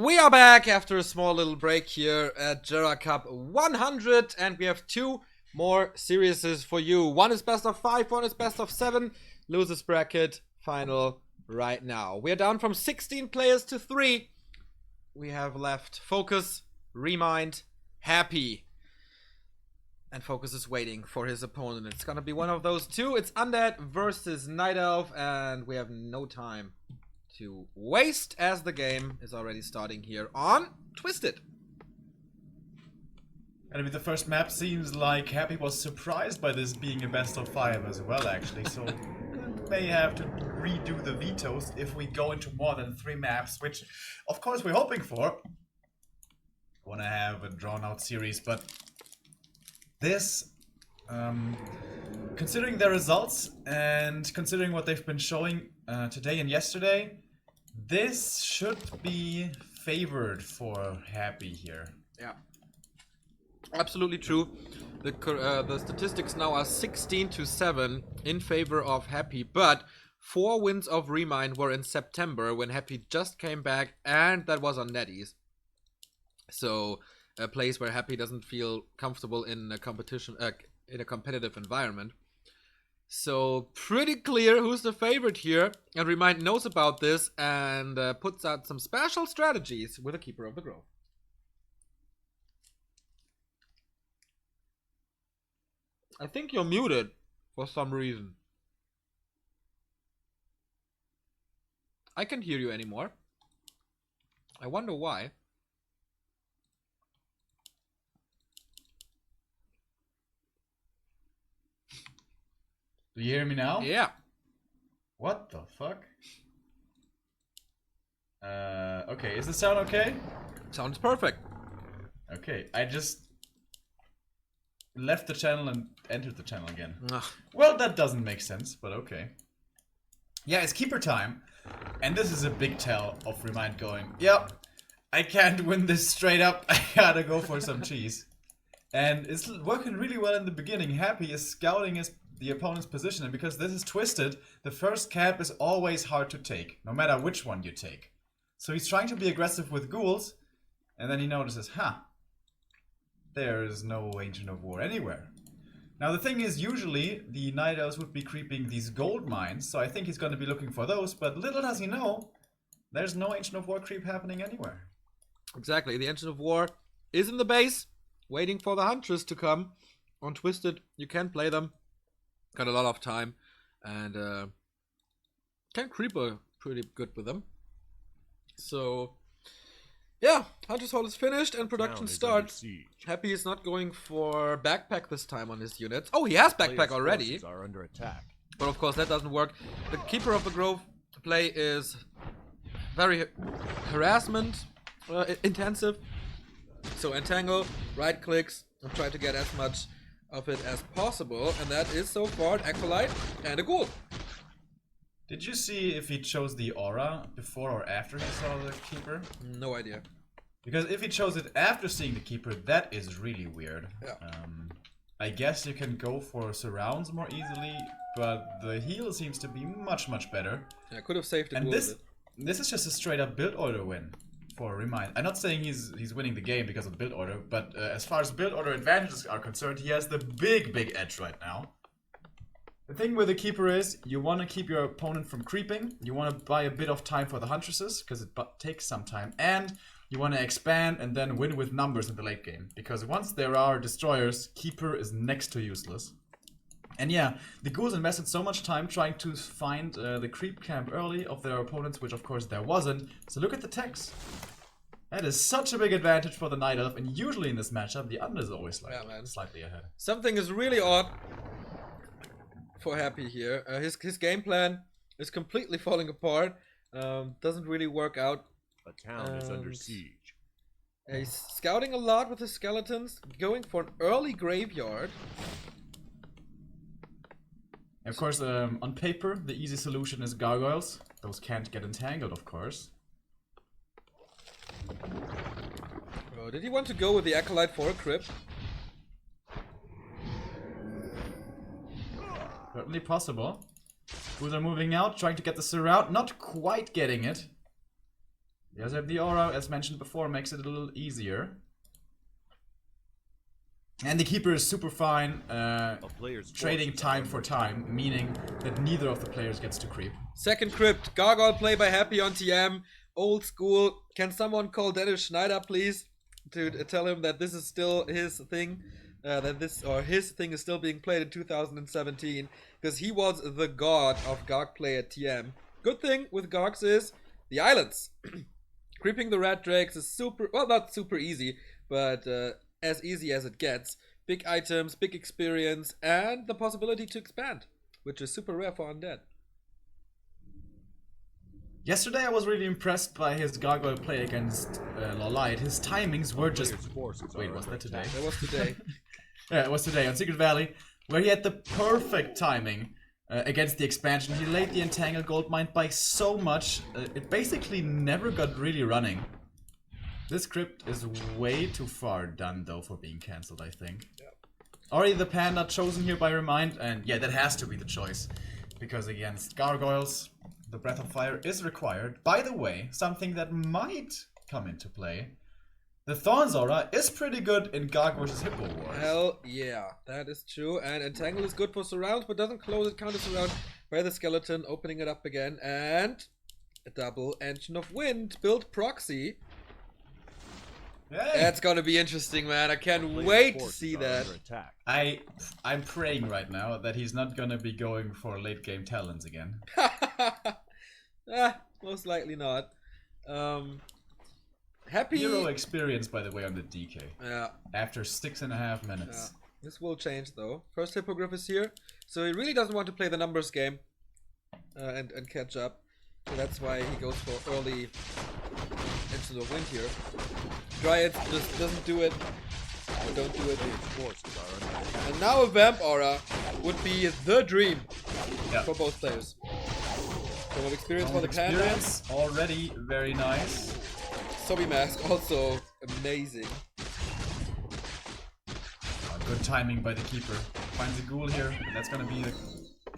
We are back after a small little break here at Gera Cup 100, and we have two more series for you. One is best of 5, one is best of 7. Losers bracket final right now. We are down from 16 players to 3. We have left Focus, ReMinD, Happy. And Focus is waiting for his opponent. It's gonna be one of those two. It's Undead versus Night Elf, and we have no time to waste as the game is already starting here on Twisted. And with the first map, seems like Happy was surprised by this being a best of 5 as well, actually. So may have to redo the vetoes if we go into more than 3 maps, which of course we're hoping for. Want to have a drawn out series, but this, considering their results and considering what they've been showing today and yesterday, this should be favored for Happy here. Yeah, absolutely true. The statistics now are 16-7 in favor of Happy, but 4 wins of ReMinD were in September when Happy just came back, and that was on NetEase. So a place where Happy doesn't feel comfortable in a competition, in a competitive environment. So pretty clear who's the favorite here, and ReMinD knows about this and puts out some special strategies with a Keeper of the Grove. I think you're muted for some reason. I can't hear you anymore. I wonder why. Do you hear me now? Yeah. What the fuck? Okay, is the sound okay? Sounds perfect. Okay, I just left the channel and entered the channel again. Ugh. Well, that doesn't make sense, but okay. Yeah, it's keeper time. And this is a big tell of ReMinD going, yep, I can't win this straight up. I gotta go for some cheese. And it's working really well in the beginning. Happy is scouting the opponent's position, and because this is Twisted, the first cap is always hard to take, no matter which one you take. So he's trying to be aggressive with ghouls, and then he notices, there is no Ancient of War anywhere. Now the thing is, usually the Night Elves would be creeping these gold mines, so I think he's going to be looking for those, but little does he know, there's no Ancient of War creep happening anywhere. Exactly, the Ancient of War is in the base, waiting for the Huntress to come. On Twisted, you can play them. Got a lot of time, and can creeper pretty good with them. So, yeah, Hunter's Hall is finished and production starts. Happy is not going for backpack this time on his units. Oh, he has backpack already. Are under attack. But of course that doesn't work. The Keeper of the Grove play is very harassment intensive. So entangle, right clicks, and try to get as much of it as possible, and that is so far an Acolyte and a Ghoul. Did you see if he chose the aura before or after he saw the Keeper? No idea. Because if he chose it after seeing the Keeper, that is really weird. Yeah. I guess you can go for surrounds more easily, but the heal seems to be much better. Yeah, I could have saved the And Ghoul a bit. this is just a straight up build order win for ReMinD. I'm not saying he's winning the game because of build order, but as far as build order advantages are concerned, he has the big edge right now. The thing with the Keeper is, you want to keep your opponent from creeping, you want to buy a bit of time for the Huntresses, because it takes some time, and you want to expand and then win with numbers in the late game. Because once there are destroyers, Keeper is next to useless. And yeah, the Ghouls invested so much time trying to find the creep camp early of their opponents, which of course there wasn't. So look at the techs. That is such a big advantage for the Night Elf, and usually in this matchup, the Under is always like slightly ahead. Something is really odd for Happy here. His game plan is completely falling apart. Doesn't really work out. A town is under siege. He's scouting a lot with his skeletons, going for an early graveyard. Of course, on paper, the easy solution is gargoyles. Those can't get entangled, of course. Oh, did he want to go with the Acolyte for a crypt? Certainly possible. Ghouls are moving out, trying to get the surround. Not quite getting it. He does have the aura, as mentioned before, makes it a little easier. And the keeper is super fine, trading time for time, meaning that neither of the players gets to creep. Second crypt, Gargoyle play by Happy on TM. Old school. Can someone call Dennis Schneider, please? To tell him that this is still his thing. His thing is still being played in 2017. Because he was the god of Garg play at TM. Good thing with Gargs is the islands. Creeping the red drakes is super, well, not super easy, but as easy as it gets. Big items, big experience, and the possibility to expand, which is super rare for Undead. Yesterday I was really impressed by his Gargoyle play against Lolite. His timings were just... Wait, was that today? That was today. Yeah, it was today on Secret Valley, where he had the perfect timing against the expansion. He delayed the Entangle Goldmine by so much, it basically never got really running. This crypt is way too far done, though, for being cancelled, I think. Yeah. Already the Panda chosen here by ReMinD, and yeah, that has to be the choice. Because against Gargoyles, the Breath of Fire is required. By the way, something that might come into play. The Thorns Aura is pretty good in Garg vs Hippo Wars. Hell yeah, that is true. And Entangle is good for surround, but doesn't close it, counter surround by the skeleton, opening it up again. And a double Engine of Wind, build proxy. Hey. That's gonna be interesting, man. I can't wait to see that. I'm praying right now that he's not gonna be going for late game talents again. Most likely not. Happy Hero experience, by the way, on the DK. Yeah. After 6.5 minutes. Yeah. This will change though. First Hippogriff is here, so he really doesn't want to play the numbers game and catch up. So that's why he goes for early into the wind here. Dryad just doesn't do it. Or don't do it. And now a Vamp Aura would be the dream for both players. Some experience for the Panda. Experience already very nice. Zombie Mask also amazing. Good timing by the keeper. Finds a ghoul here. And that's gonna be the...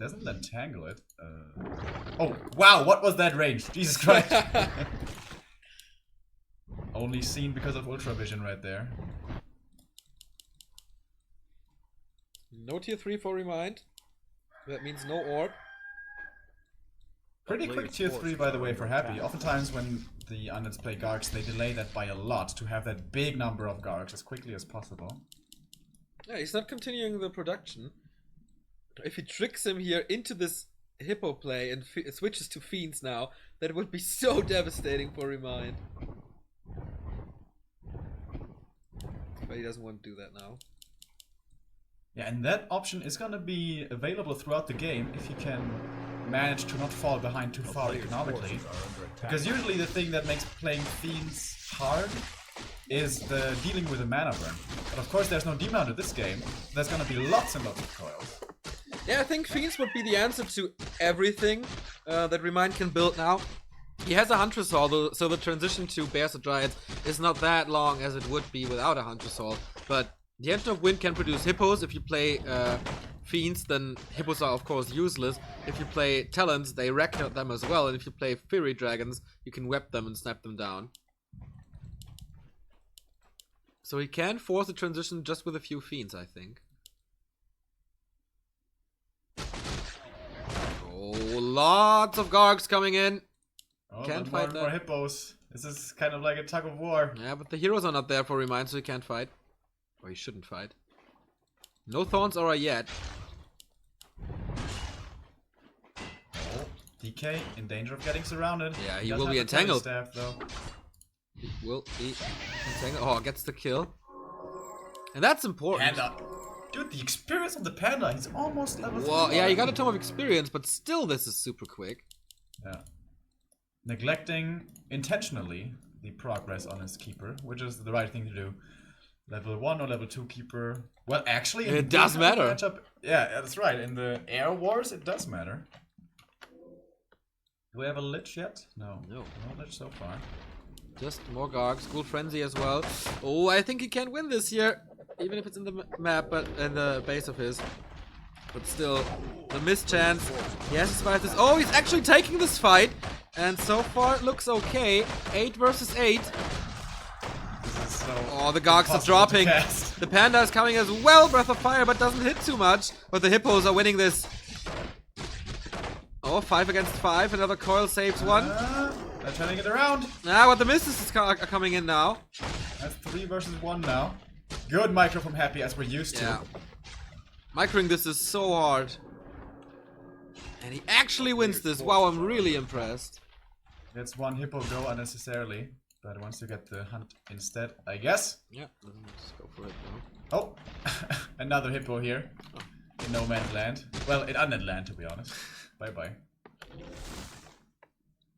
Doesn't entangle it. Oh, wow, what was that range? Jesus Christ. Only seen because of Ultra Vision right there. No tier 3 for ReMinD. That means no orb. Pretty quick tier 3, by the way, for Happy. Oftentimes when the Undeads play Gargs, they delay that by a lot to have that big number of Gargs as quickly as possible. Yeah, he's not continuing the production. If he tricks him here into this Hippo play and switches to Fiends now, that would be so devastating for ReMinD. But he doesn't want to do that now. Yeah, and that option is gonna be available throughout the game if you can manage to not fall behind too far economically. Because usually the thing that makes playing Fiends hard is the dealing with a mana burn. But of course there's no demount in this game. There's gonna be lots and lots of coils. Yeah, I think Fiends would be the answer to everything that ReMinD can build now. He has a Huntress Hall, so the transition to Bears or Dryads is not that long as it would be without a Huntress Hall. But the Engine of Wind can produce Hippos. If you play Fiends, then Hippos are of course useless. If you play Talons, they wreck them as well. And if you play Fury Dragons, you can web them and snap them down. So he can force the transition just with a few Fiends, I think. Oh, lots of Gargs coming in. Oh, can't fight more Hippos. This is kind of like a tug of war. Yeah, but the heroes are not there for ReMinD, so he can't fight. Or he shouldn't fight. No Thorns Aura yet. Oh, DK in danger of getting surrounded. Yeah, he will be entangled. Staff, though. He will be entangled. Oh, gets the kill. And that's important. Panda. Dude, the experience of the Panda, he's almost level 3. Well, yeah, he got a Tome of Experience, but still this is super quick. Yeah. Neglecting intentionally the progress on his keeper, which is the right thing to do. Level 1 or level 2 keeper. Well, actually, it does matter. Matchup, yeah, that's right. In the Air Wars, it does matter. Do we have a Lich yet? No. No Lich so far. Just more Gargs. School Frenzy as well. Oh, I think he can win this here. Even if it's in the map, but in the base of his. But still, the missed chance. He has to survive this. Oh, he's actually taking this fight. And so far it looks okay. 8 versus 8. Oh, the Gargs are dropping. The Panda is coming as well. Breath of Fire, but doesn't hit too much. But the Hippos are winning this. Oh, 5 against 5. Another coil saves one. They're turning it around. But the misses are coming in now. That's 3 versus 1 now. Good micro from Happy as we're used to. Yeah. Microing this is so hard. And he actually wins this. Wow, I'm really impressed. That's one Hippo go unnecessarily. But wants to get the hunt instead, I guess. Yeah, let's go for it now. Oh, another Hippo here. In no man's land. Well, in undead land, to be honest. Bye-bye.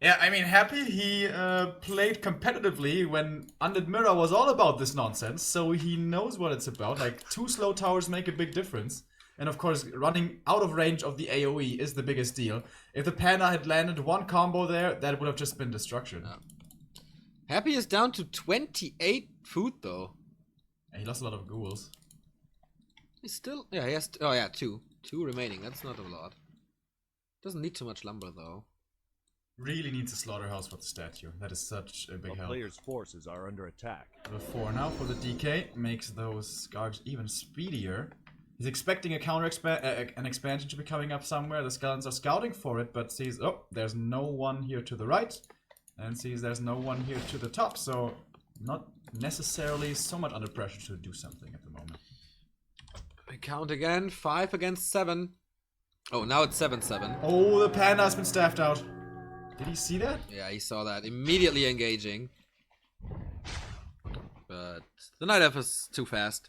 Yeah, I mean, Happy, he played competitively when Undead Mirror was all about this nonsense, so he knows what it's about. Like, 2 slow towers make a big difference. And of course, running out of range of the AoE is the biggest deal. If the Panda had landed 1 combo there, that would have just been destruction. Yeah. Happy is down to 28 food, though. And he lost a lot of ghouls. He's still... Yeah, he has... Oh, yeah, 2. 2 remaining. That's not a lot. Doesn't need too much lumber, though. Really needs a slaughterhouse for the statue. That is such a big help. Player's forces are under attack. Level 4 now for the DK. Makes those Gargs even speedier. He's expecting a an expansion to be coming up somewhere. The Skeletons are scouting for it, but sees... Oh, there's no one here to the right. And sees there's no one here to the top, so not necessarily so much under pressure to do something at the moment. We count again. 5 against 7. Oh, now it's 7-7. Oh, the Panda has been staffed out. Did he see that? Yeah, he saw that. Immediately engaging. But the Night Elf is too fast.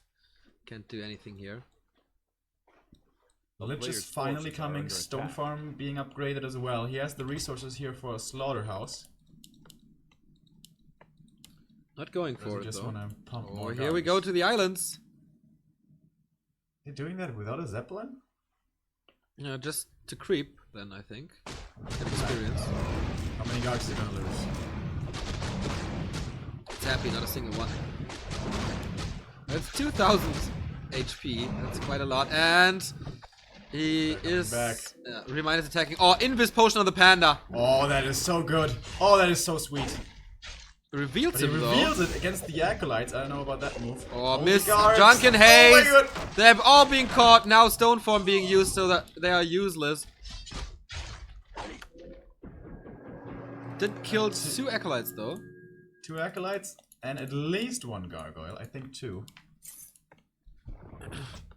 Can't do anything here. The Lich is finally coming. Stone Farm being upgraded as well. He has the resources here for a slaughterhouse. Not going for it, just though. Wanna pump more Here we go to the islands. He doing that without a Zeppelin? Yeah, just to creep, then, I think. Get experience. How many Gargs is he gonna lose? It's Happy, not a single one. That's 2,000 HP. That's quite a lot. And he is... Back. ReMinD is attacking. Oh, Invis Potion on the Panda. Oh, that is so good. Oh, that is so sweet. Reveals But he him, though. reveals it against the Acolytes. I don't know about that move. Oh, miss. Guards. Drunken Oh Haze. my God. They've all been caught. Now Stone Form being used so that they are useless. Did kill 2 Acolytes, though. 2 Acolytes and at least 1 Gargoyle. I think 2.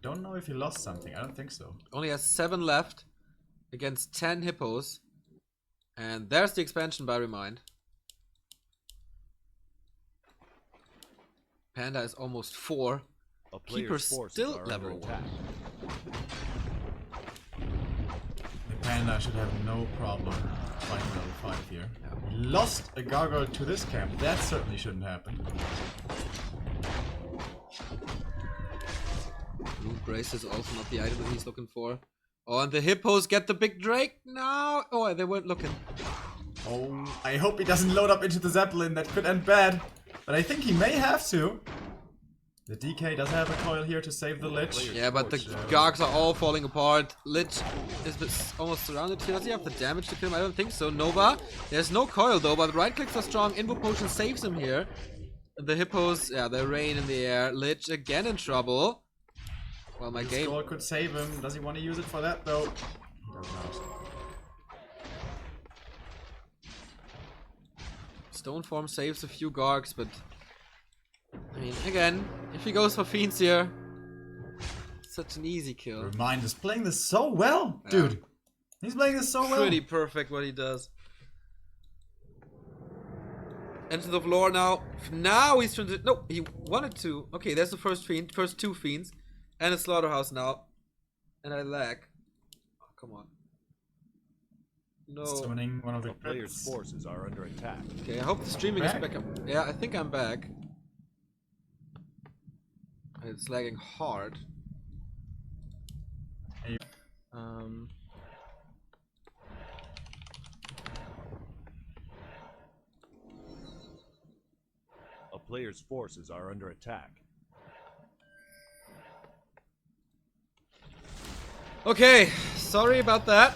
Don't know if he lost something. I don't think so. Only has 7 left against 10 Hippos. And there's the expansion by ReMinD. Panda is almost 4. Keeper still level 1. The Panda should have no problem fighting level 5 here. Yeah. He lost a Gargoyle to this camp. That certainly shouldn't happen. Blue Grace is also not the item that he's looking for. Oh, and the Hippos get the big Drake? No! Oh, they weren't looking. Oh, I hope he doesn't load up into the Zeppelin. That could end bad. But I think he may have to. The DK does have a coil here to save the Lich. Yeah, but the Gargs are all falling apart. Lich is almost surrounded here. Does he have the damage to kill him? I don't think so. Nova. There's no coil though, but right clicks are strong. Invo Potion saves him here. The Hippos, yeah, they rain in the air. Lich again in trouble. Well, my game... Skull could save him. Does he want to use it for that though? He does not. Stone Form saves a few Gargs, but... I mean, again, if he goes for Fiends here... Such an easy kill. ReMinD is playing this so well, dude. He's playing this so well. Pretty perfect what he does. Enter the floor now. Now he's trying to... No, he wanted to. Okay, there's the first Fiend. First 2 Fiends. And a Slaughterhouse now. And I lag. Oh, come on. No. Summoning one of the player's forces are under attack. Okay, I hope the streaming is back up. Yeah, I think I'm back. It's lagging hard. A player's forces are under attack. Okay, sorry about that.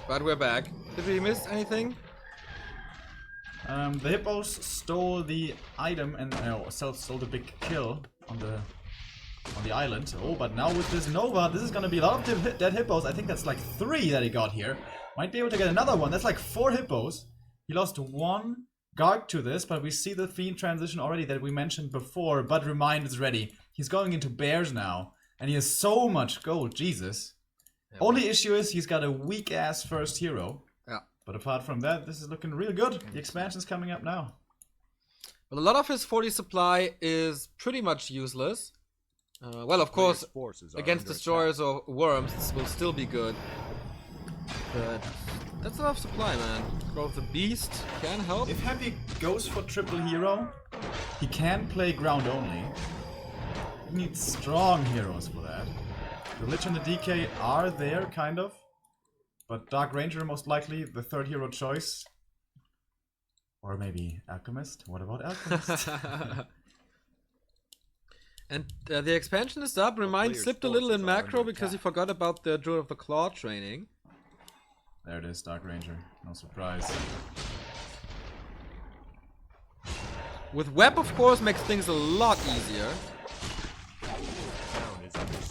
But we're back. Did we miss anything? The hippos stole the item and stole the big kill on the island. Oh, but now with this Nova, this is gonna be a lot of dead hippos. I think that's like 3 that he got here. Might be able to get another one. That's like 4 hippos. He lost 1 Garg to this, but we see the Fiend transition already that we mentioned before. But ReMinD is ready. He's going into bears now, and he has so much gold. Jesus. Yeah, only issue is he's got a weak ass first hero. Yeah. But apart from that, this is looking real good. The expansion's coming up now. Well, a lot of his 40 supply is pretty much useless. Well, of course, against destroyers or worms, this will still be good. But that's a lot of supply, man. Growth the Beast can help. If Happy goes for triple hero, he can play ground only. He needs strong heroes for that. The Lich and the DK are there, kind of. But Dark Ranger most likely the 3rd hero choice. Or maybe Alchemist? What about Alchemist? And the expansion is up. ReMinD slipped a little in macro because he forgot about the Druid of the Claw training. There it is, Dark Ranger. No surprise. With Web, of course, makes things a lot easier.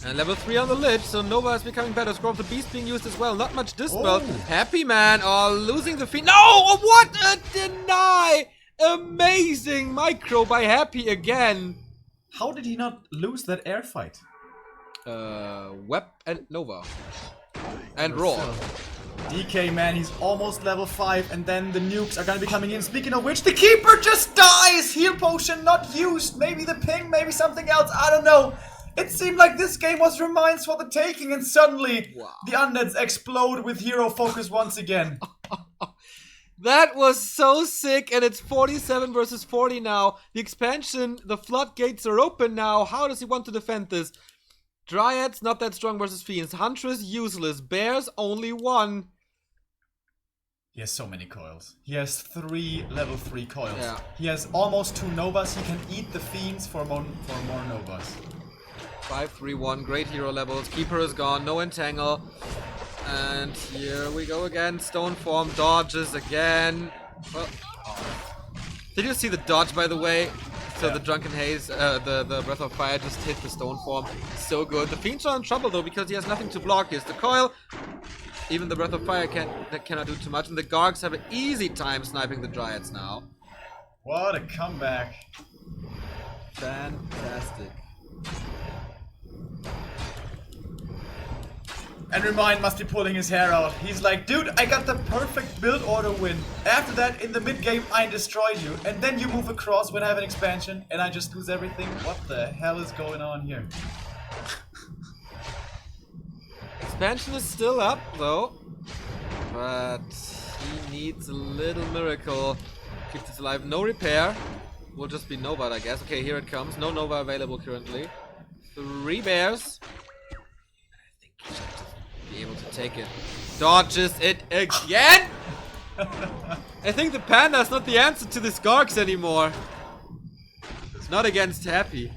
And level 3 on the Lich, so Nova is becoming better. Scroll of the Beast being used as well. Not much Dispel. Oh. Happy man. Oh, losing the Fiend. No! What a deny! Amazing micro by Happy again. How did he not lose that air fight? Web and Nova. And Raw. DK, man, he's almost level 5, and then the nukes are gonna be coming in. Speaking of which, the Keeper just dies! Heal potion not used. Maybe the ping, maybe something else. I don't know. It seemed like this game was ReMinD's for the taking, and suddenly the undeads explode with hero focus once again. That was so sick, and it's 47 versus 40 now. The expansion, the floodgates are open now. How does he want to defend this? Dryads not that strong versus Fiends. Huntress useless. Bears only 1. He has so many coils. He has 3 level 3 coils. Yeah. He has almost 2 Novas. He can eat the Fiends for more Novas. 5, 3, 1. Great hero levels. Keeper is gone. No entangle. And here we go again. Stone form dodges again. Well, did you see the dodge, by the way? So the Drunken Haze, the Breath of Fire just hit the stone form. So good. The Fiends are in trouble though because he has nothing to block. Here's the coil. Even the Breath of Fire cannot do too much. And the Gargs have an easy time sniping the Dryads now. What a comeback. Fantastic. And ReMinD must be pulling his hair out. He's like, dude, I got the perfect build order win. After that, in the mid game, I destroyed you. And then you move across when I have an expansion, and I just lose everything. What the hell is going on here? Expansion is still up, though. But he needs a little miracle. Keep this alive. No repair. Will just be Nova, I guess. Okay, here it comes. No Nova available currently. 3 bears. I think he should just be able to take it. Dodges it again! I think the Panda is not the answer to the Gargs anymore. Not against Happy.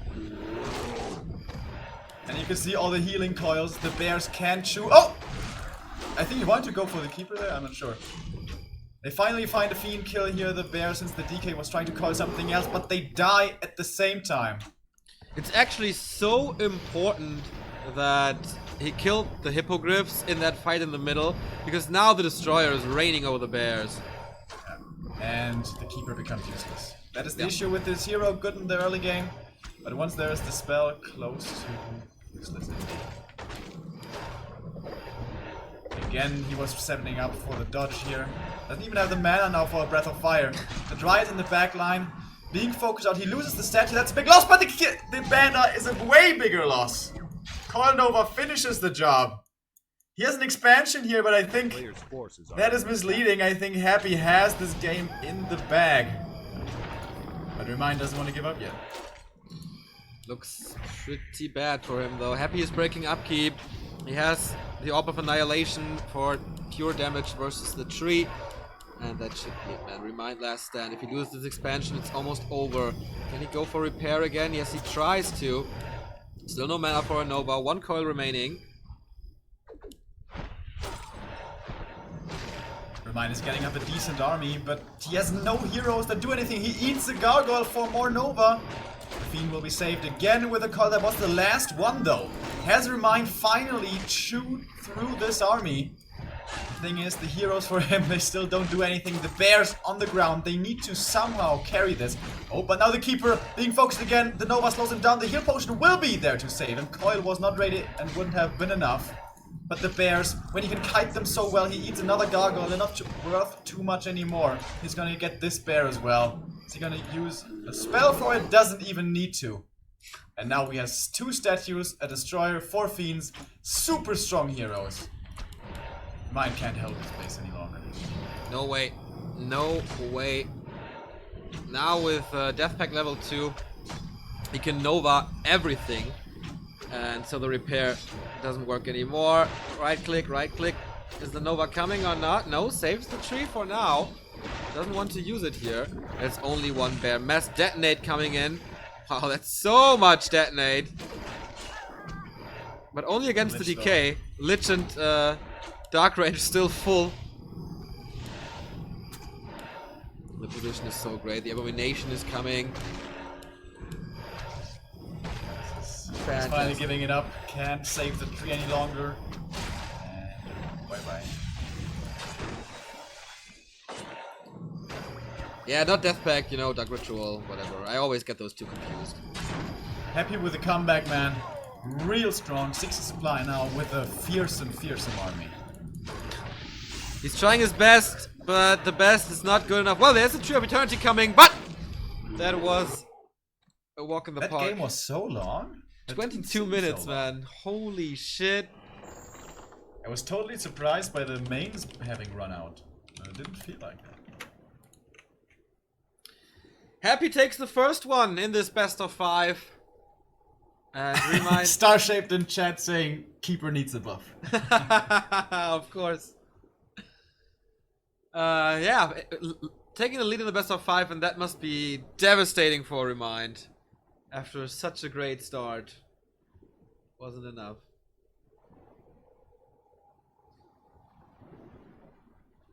And you can see all the healing coils. The bears can chew. Oh! I think he wanted to go for the Keeper there. I'm not sure. They finally find a Fiend kill here, the bear, since the DK was trying to call something else, but they die at the same time. It's actually so important that he killed the Hippogriffs in that fight in the middle, because now the Destroyer is reigning over the bears. Yeah. And the Keeper becomes useless. That is the issue with this hero, good in the early game, but once there is the spell, close to useless. Again, he was setting up for the dodge here. Doesn't even have the mana now for a Breath of Fire. The Dryad in the back line, being focused out. He loses the statue. That's a big loss, but the Banda is a way bigger loss. Coil Nova finishes the job. He has an expansion here, but I think that is misleading. I think Happy has this game in the bag. But ReMinD doesn't want to give up yet. Looks pretty bad for him though. Happy is breaking upkeep. He has the Orb of Annihilation for pure damage versus the tree. And that should be it, man. ReMinD last stand. If he loses this expansion, it's almost over. Can he go for repair again? Yes, he tries to. Still no mana for a Nova. 1 coil remaining. ReMinD is getting up a decent army, but he has no heroes that do anything. He eats the gargoyle for more Nova. The Fiend will be saved again with a call. That was the last one though. Has ReMinD finally chewed through this army? The thing is, the heroes for him, they still don't do anything. The bears on the ground, they need to somehow carry this. Oh, but now the Keeper being focused again. The Nova slows him down. The heal potion will be there to save him. Coil was not ready and wouldn't have been enough. But the bears, when he can kite them so well, he eats another gargoyle. They're not worth too much anymore. He's gonna get this bear as well. Is he gonna use a spell for it? Doesn't even need to. And now we have 2 statues, a destroyer, 4 fiends, super strong heroes. Mine can't hold this place any longer. No way. No way. Now with Death Pack level 2, he can Nova everything. And so the repair doesn't work anymore. Right click, right click. Is the Nova coming or not? No, saves the tree for now. Doesn't want to use it here. There's only one bear. Mass detonate coming in. Wow, that's so much detonate. But only against the DK. Lich and Dark Rage still full. The position is so great. The Abomination is coming. He's finally giving it up. Can't save the tree any longer. And bye-bye. Yeah, not Death Pack, you know, Dark Ritual, whatever. I always get those two confused. Happy with the comeback, man. Real strong. 60 supply now with a fearsome army. He's trying his best, but the best is not good enough. Well, there's a Tree of Eternity coming, but that was a walk in the park. That game was so long? 22 minutes, man. Holy shit. I was totally surprised by the mains having run out. It didn't feel like that. Happy takes the first one in this best of 5. And ReMinD. Star-shaped in chat saying Keeper needs a buff. Of course. Yeah, taking the lead in the best of 5, and that must be devastating for ReMinD. After such a great start. Wasn't enough.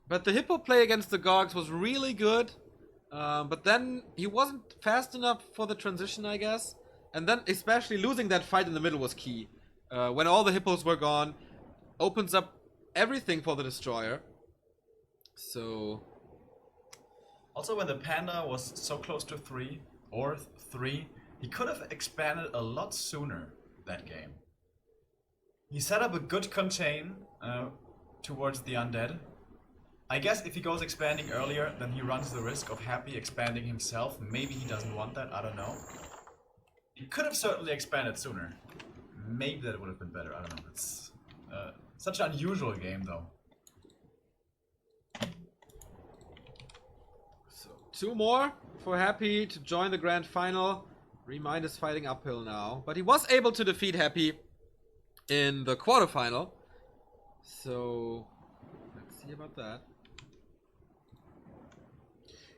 But the Hippo play against the Gogs was really good. But then he wasn't fast enough for the transition, I guess. And then especially losing that fight in the middle was key. When all the Hippos were gone, opens up everything for the Destroyer. So... Also, when the Panda was so close to 3, or 3, he could have expanded a lot sooner that game. He set up a good contain towards the undead. I guess if he goes expanding earlier, then he runs the risk of Happy expanding himself. Maybe he doesn't want that, I don't know. He could have certainly expanded sooner. Maybe that would have been better, I don't know. It's such an unusual game though. So 2 more for Happy to join the grand final. ReMinD is fighting uphill now, but he was able to defeat Happy in the quarterfinal. So let's see about that.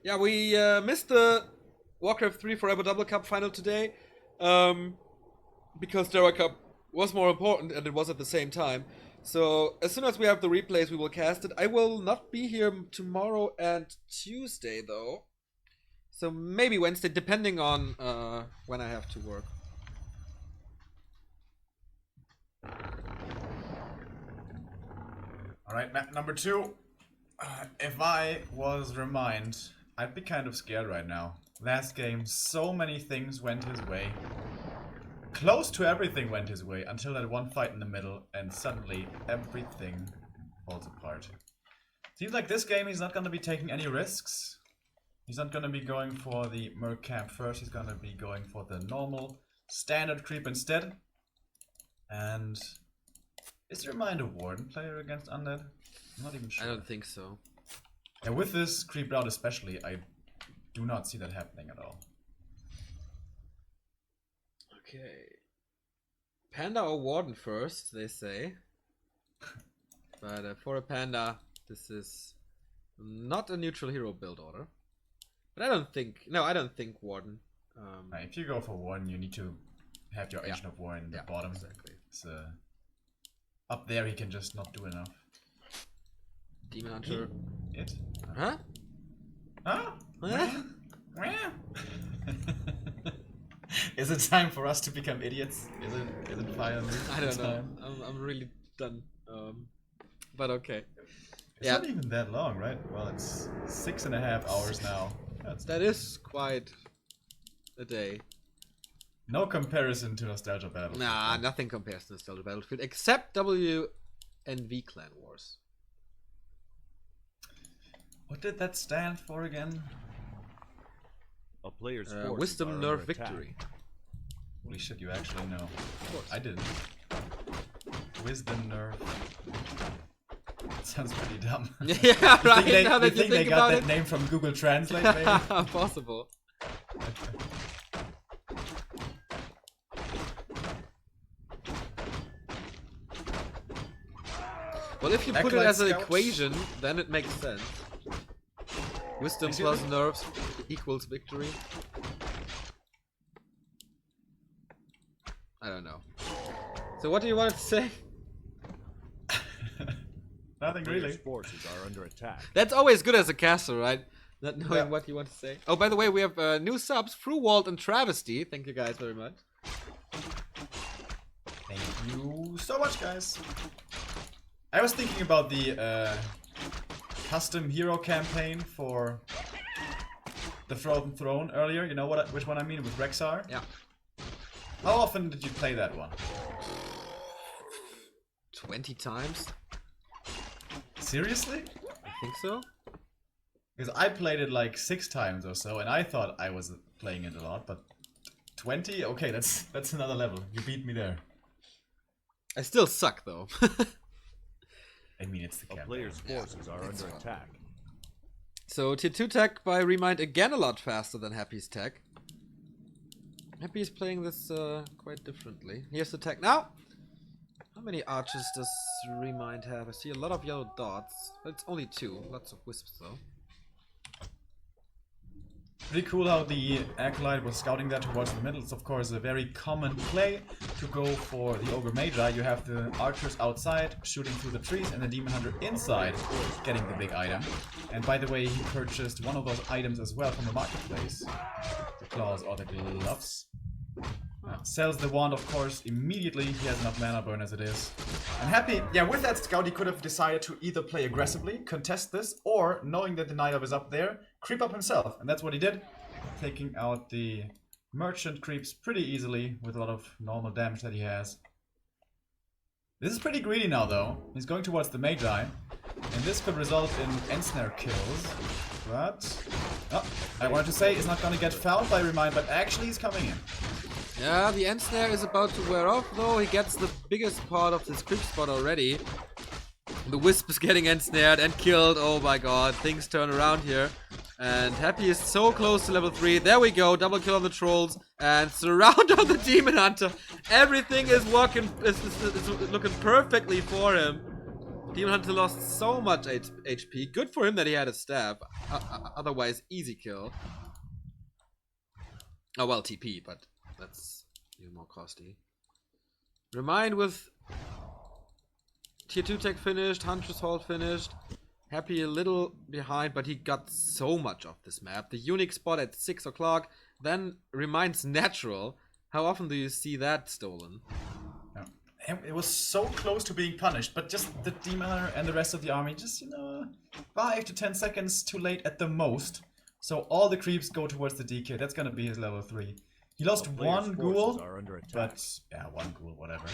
Yeah, we missed the Warcraft 3 Forever Double Cup final today because Gera Cup was more important and it was at the same time. So as soon as we have the replays, we will cast it. I will not be here tomorrow and Tuesday though. So maybe Wednesday, depending on when I have to work. Alright, map number 2. If I was ReMinD, I'd be kind of scared right now. Last game, so many things went his way. Close to everything went his way until that one fight in the middle, and suddenly everything falls apart. Seems like this game he's not going to be taking any risks. He's not going to be going for the Merc camp first, he's going to be going for the normal standard creep instead. And is ReMinD a Warden player against Undead? I'm not even sure. I don't think so. And with this creep route especially, I do not see that happening at all. Okay. Panda or Warden first, they say. But for a Panda, this is not a neutral hero build order. But I don't think... No, I don't think Warden. If you go for Warden, you need to have your Agent of War in the bottom. Exactly. It's, up there he can just not do enough. Demon Hunter. It? Huh? Huh? Huh? Is it time for us to become idiots? Is it finally? I don't know. time? I'm really done. But okay. It's Yeah. not even that long, right? Well, it's 6.5 hours now. That is quite a day. No comparison to Nostalgia Battlefield. Nah, nothing compares to Nostalgia Battlefield except W and V Clan Wars. What did that stand for again? A player's forces Wisdom are Nerf under attack. Victory. Holy shit, you actually know. Of course. I didn't. Wisdom Nerf. That sounds pretty dumb. Yeah, right. Now You that you think they think got about that name from Google Translate, maybe? it, possible. Well, if you put it Acolyte as an Scout. equation, then it makes sense. Wisdom Excuse plus me? nerves equals victory. I don't know. So what do you want to say? Nothing Player's really. forces are under attack. That's always good as a caster, right? Not knowing Yeah. what you want to say. Oh, by the way, we have new subs, Fruwald and Travesty. Thank you guys very much. Thank you so much, guys. I was thinking about the custom hero campaign for the Frozen Throne earlier. You know which one I mean, with Rexar? Yeah. How often did you play that one? 20 times? Seriously? I think so. Because I played it like 6 times or so, and I thought I was playing it a lot, but 20? Okay, that's another level. You beat me there. I still suck, though. I mean, it's the A campaign. player's forces are under attack. So, tier 2 tech by ReMinD again a lot faster than Happy's tech. Happy's playing this quite differently. Here's the tech now. How many archers does ReMinD have? I see a lot of yellow dots. But it's only 2. Lots of wisps, though. Pretty cool how the Acolyte was scouting that towards the middle. It's of course a very common play to go for the Ogre Magi. You have the archers outside shooting through the trees and the Demon Hunter inside getting the big item. And by the way, he purchased one of those items as well from the marketplace. The claws or the gloves. Sells the wand, of course, immediately. He has enough mana burn as it is. I'm happy. Yeah, with that scout, he could have decided to either play aggressively, contest this, or, knowing that the Night Elf is up there, creep up himself. And that's what he did. Taking out the merchant creeps pretty easily with a lot of normal damage that he has. This is pretty greedy now, though. He's going towards the Magi. And this could result in ensnare kills. But... oh, I wanted to say he's not going to get fouled by ReMinD, but actually he's coming in. Yeah, the ensnare is about to wear off, though. He gets the biggest part of this creep spot already. The wisp is getting ensnared and killed. Oh my god, things turn around here. And Happy is so close to level 3. There we go, double kill on the trolls. And surround on the Demon Hunter. Everything is working, is looking perfectly for him. Demon Hunter lost so much HP. Good for him that he had a stab. Otherwise, easy kill. Oh well, TP, but that's even more costly. ReMinD with tier 2 tech finished, Huntress Hall finished. Happy a little behind, but he got so much of this map. The unique spot at 6 o'clock, then ReMinD's natural. How often do you see that stolen? Yeah. And it was so close to being punished, but just the Demon Hunter and the rest of the army, just, 5 to 10 seconds too late at the most. So all the creeps go towards the DK. That's gonna be his level 3. He lost A player's one forces ghoul, are under attack. but yeah, one ghoul, whatever.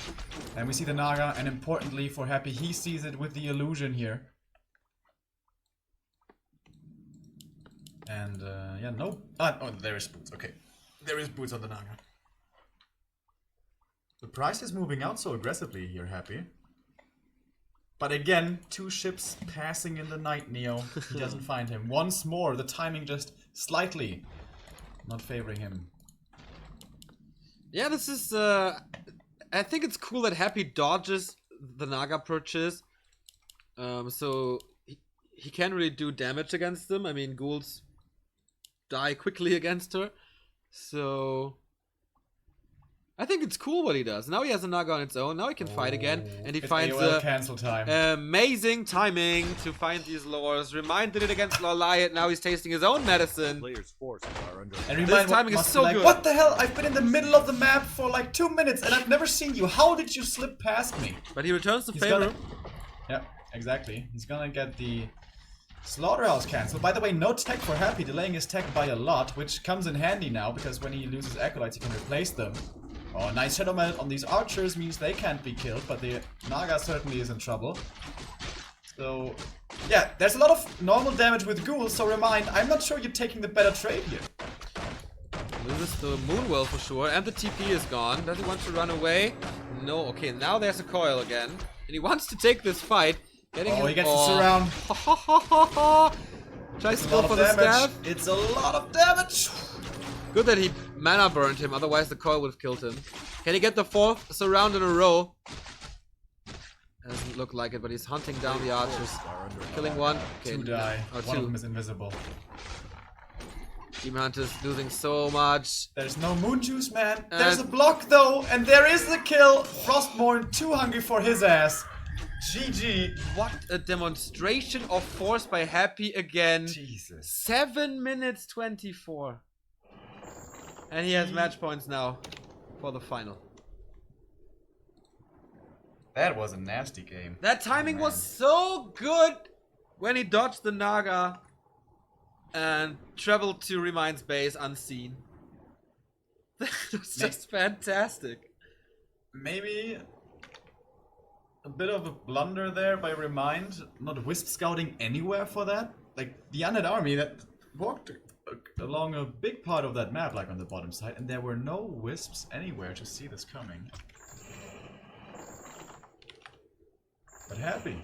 And we see the Naga, and importantly for Happy, he sees it with the illusion here. And yeah, no. Oh, there is Boots. Okay, there is Boots on the Naga. The price is moving out so aggressively here, Happy. But again, 2 ships passing in the night, Neo. He doesn't find him. Once more, the timing just slightly not favoring him. Yeah, this is, I think it's cool that Happy dodges the Naga purchase. So he can't really do damage against them. I mean, ghouls die quickly against her. So I think it's cool what he does. Now he has a Naga on its own. Now he can fight again, and he It's finds AOL cancel time. amazing timing to find these lures. ReMinD did it against Loliot. Now he's tasting his own medicine. Players' forces are under And attack. ReMinD timing is must so be like, good. what the hell? I've been in the middle of the map for like 2 minutes and I've never seen you. How did you slip past me? But he returns to He's favor. gonna... Yeah, exactly. He's gonna get the Slaughterhouse cancel. By the way, no tech for Happy, delaying his tech by a lot, which comes in handy now because when he loses Acolytes, he can replace them. Oh, nice hit on these archers means they can't be killed, but the Naga certainly is in trouble. So, yeah, there's a lot of normal damage with ghouls, so ReMinD, I'm not sure you're taking the better trade here. Loses the Moonwell for sure, and the TP is gone. Does he want to run away? No. Okay, now there's a coil again, and he wants to take this fight. Getting Oh, him... he gets the surround. Tries to A go lot for of the damage. stab. It's a lot of damage. Good that he mana burned him, otherwise the coil would have killed him. Can he get the 4th surround in a row? Doesn't look like it, but he's hunting down the archers. Killing one. Okay, 2 die. Oh, One of 2. them is invisible. Demon Hunter's losing so much. There's no moon juice, man. There's a block though, and there is the kill. Frostmourne too hungry for his ass. GG. What a demonstration of force by Happy again. Jesus. 7 minutes 24. And he has match points now for the final. That was a nasty game. That timing was so good when he dodged the Naga and traveled to ReMinD's base unseen. That was just fantastic. Maybe a bit of a blunder there by ReMinD, not wisp scouting anywhere for that. Like the undead army that walked along a big part of that map, like on the bottom side, and there were no wisps anywhere to see this coming. But Happy,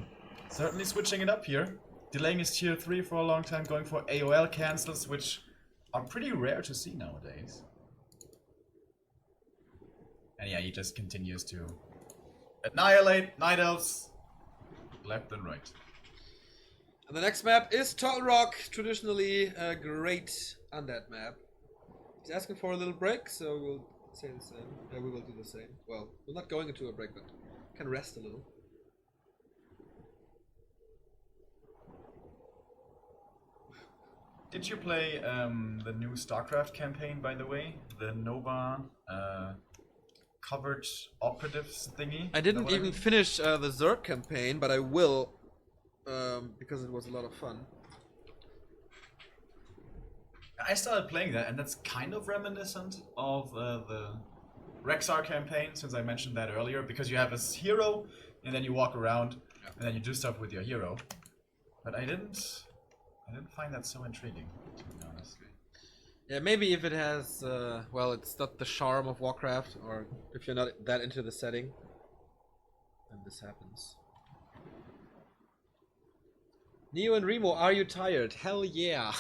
certainly switching it up here, delaying his tier 3 for a long time, going for AOL cancels, which are pretty rare to see nowadays. And yeah, he just continues to annihilate Night Elves left and right. And the next map is Tall Rock, traditionally a great undead map. He's asking for a little break, so we'll say the same. We will do the same. Well, we're not going into a break, but can rest a little. Did you play the new StarCraft campaign, by the way? The Nova covered operatives thingy? I didn't even finish the Zerg campaign, but I will, because it was a lot of fun. I started playing that, and that's kind of reminiscent of the Rexar campaign, since I mentioned that earlier, because you have this hero, and then you walk around, and then you do stuff with your hero. But I didn't find that so intriguing, to be honest. Yeah, maybe if it has, well, it's not the charm of Warcraft, or if you're not that into the setting, then this happens. Neo and Remo, are you tired? Hell yeah!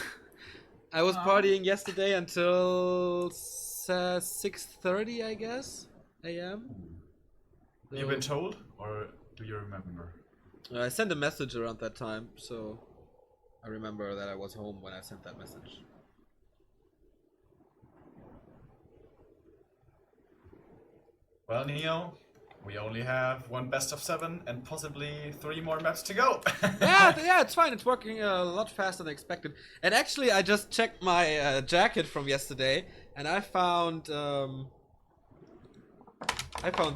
I was partying yesterday until 6:30, I guess, a.m. So, You've been told, or do you remember? I sent a message around that time, so I remember that I was home when I sent that message. Well, Neo, we only have one best of 7 and possibly 3 more maps to go. yeah, it's fine. It's working a lot faster than expected. And actually, I just checked my jacket from yesterday, and I found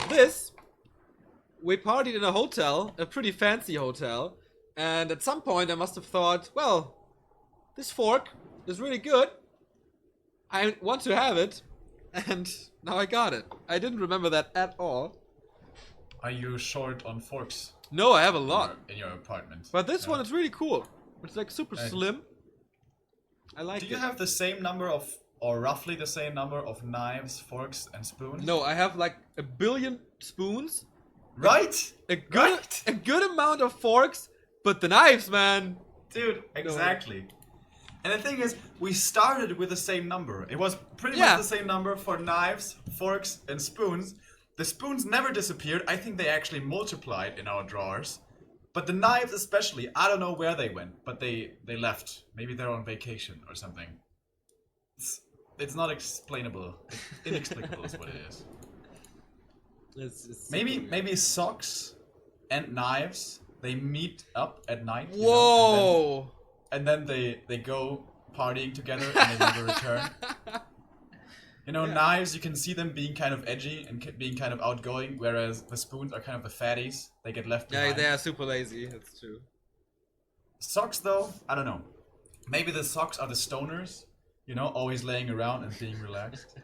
this. We partied in a hotel, a pretty fancy hotel, and at some point I must have thought, well, this fork is really good. I want to have it, and now I got it. I didn't remember that at all. Are you short on forks? No, I have a lot. In your apartment. But this one is really cool. It's like super slim. I like it. Do you have the same number of, or roughly the same number of knives, forks, and spoons? No, I have like 1 billion spoons. Right? A good amount of forks, but the knives, man. Dude, exactly. And the thing is, we started with the same number. It was pretty much the same number for knives, forks, and spoons. The spoons never disappeared. I think they actually multiplied in our drawers. But the knives especially, I don't know where they went, but they left. Maybe they're on vacation or something. It's not explainable. Inexplicable is what it is. It's Maybe socks and knives. They meet up at night. you know, Whoa! and then they go partying together and they never return. You know, Yeah. knives, you can see them being kind of edgy and being kind of outgoing, whereas the spoons are kind of the fatties. They get left Yeah, behind. they are super lazy. That's true. Socks, though, I don't know. Maybe the socks are the stoners, you know, always laying around and being relaxed.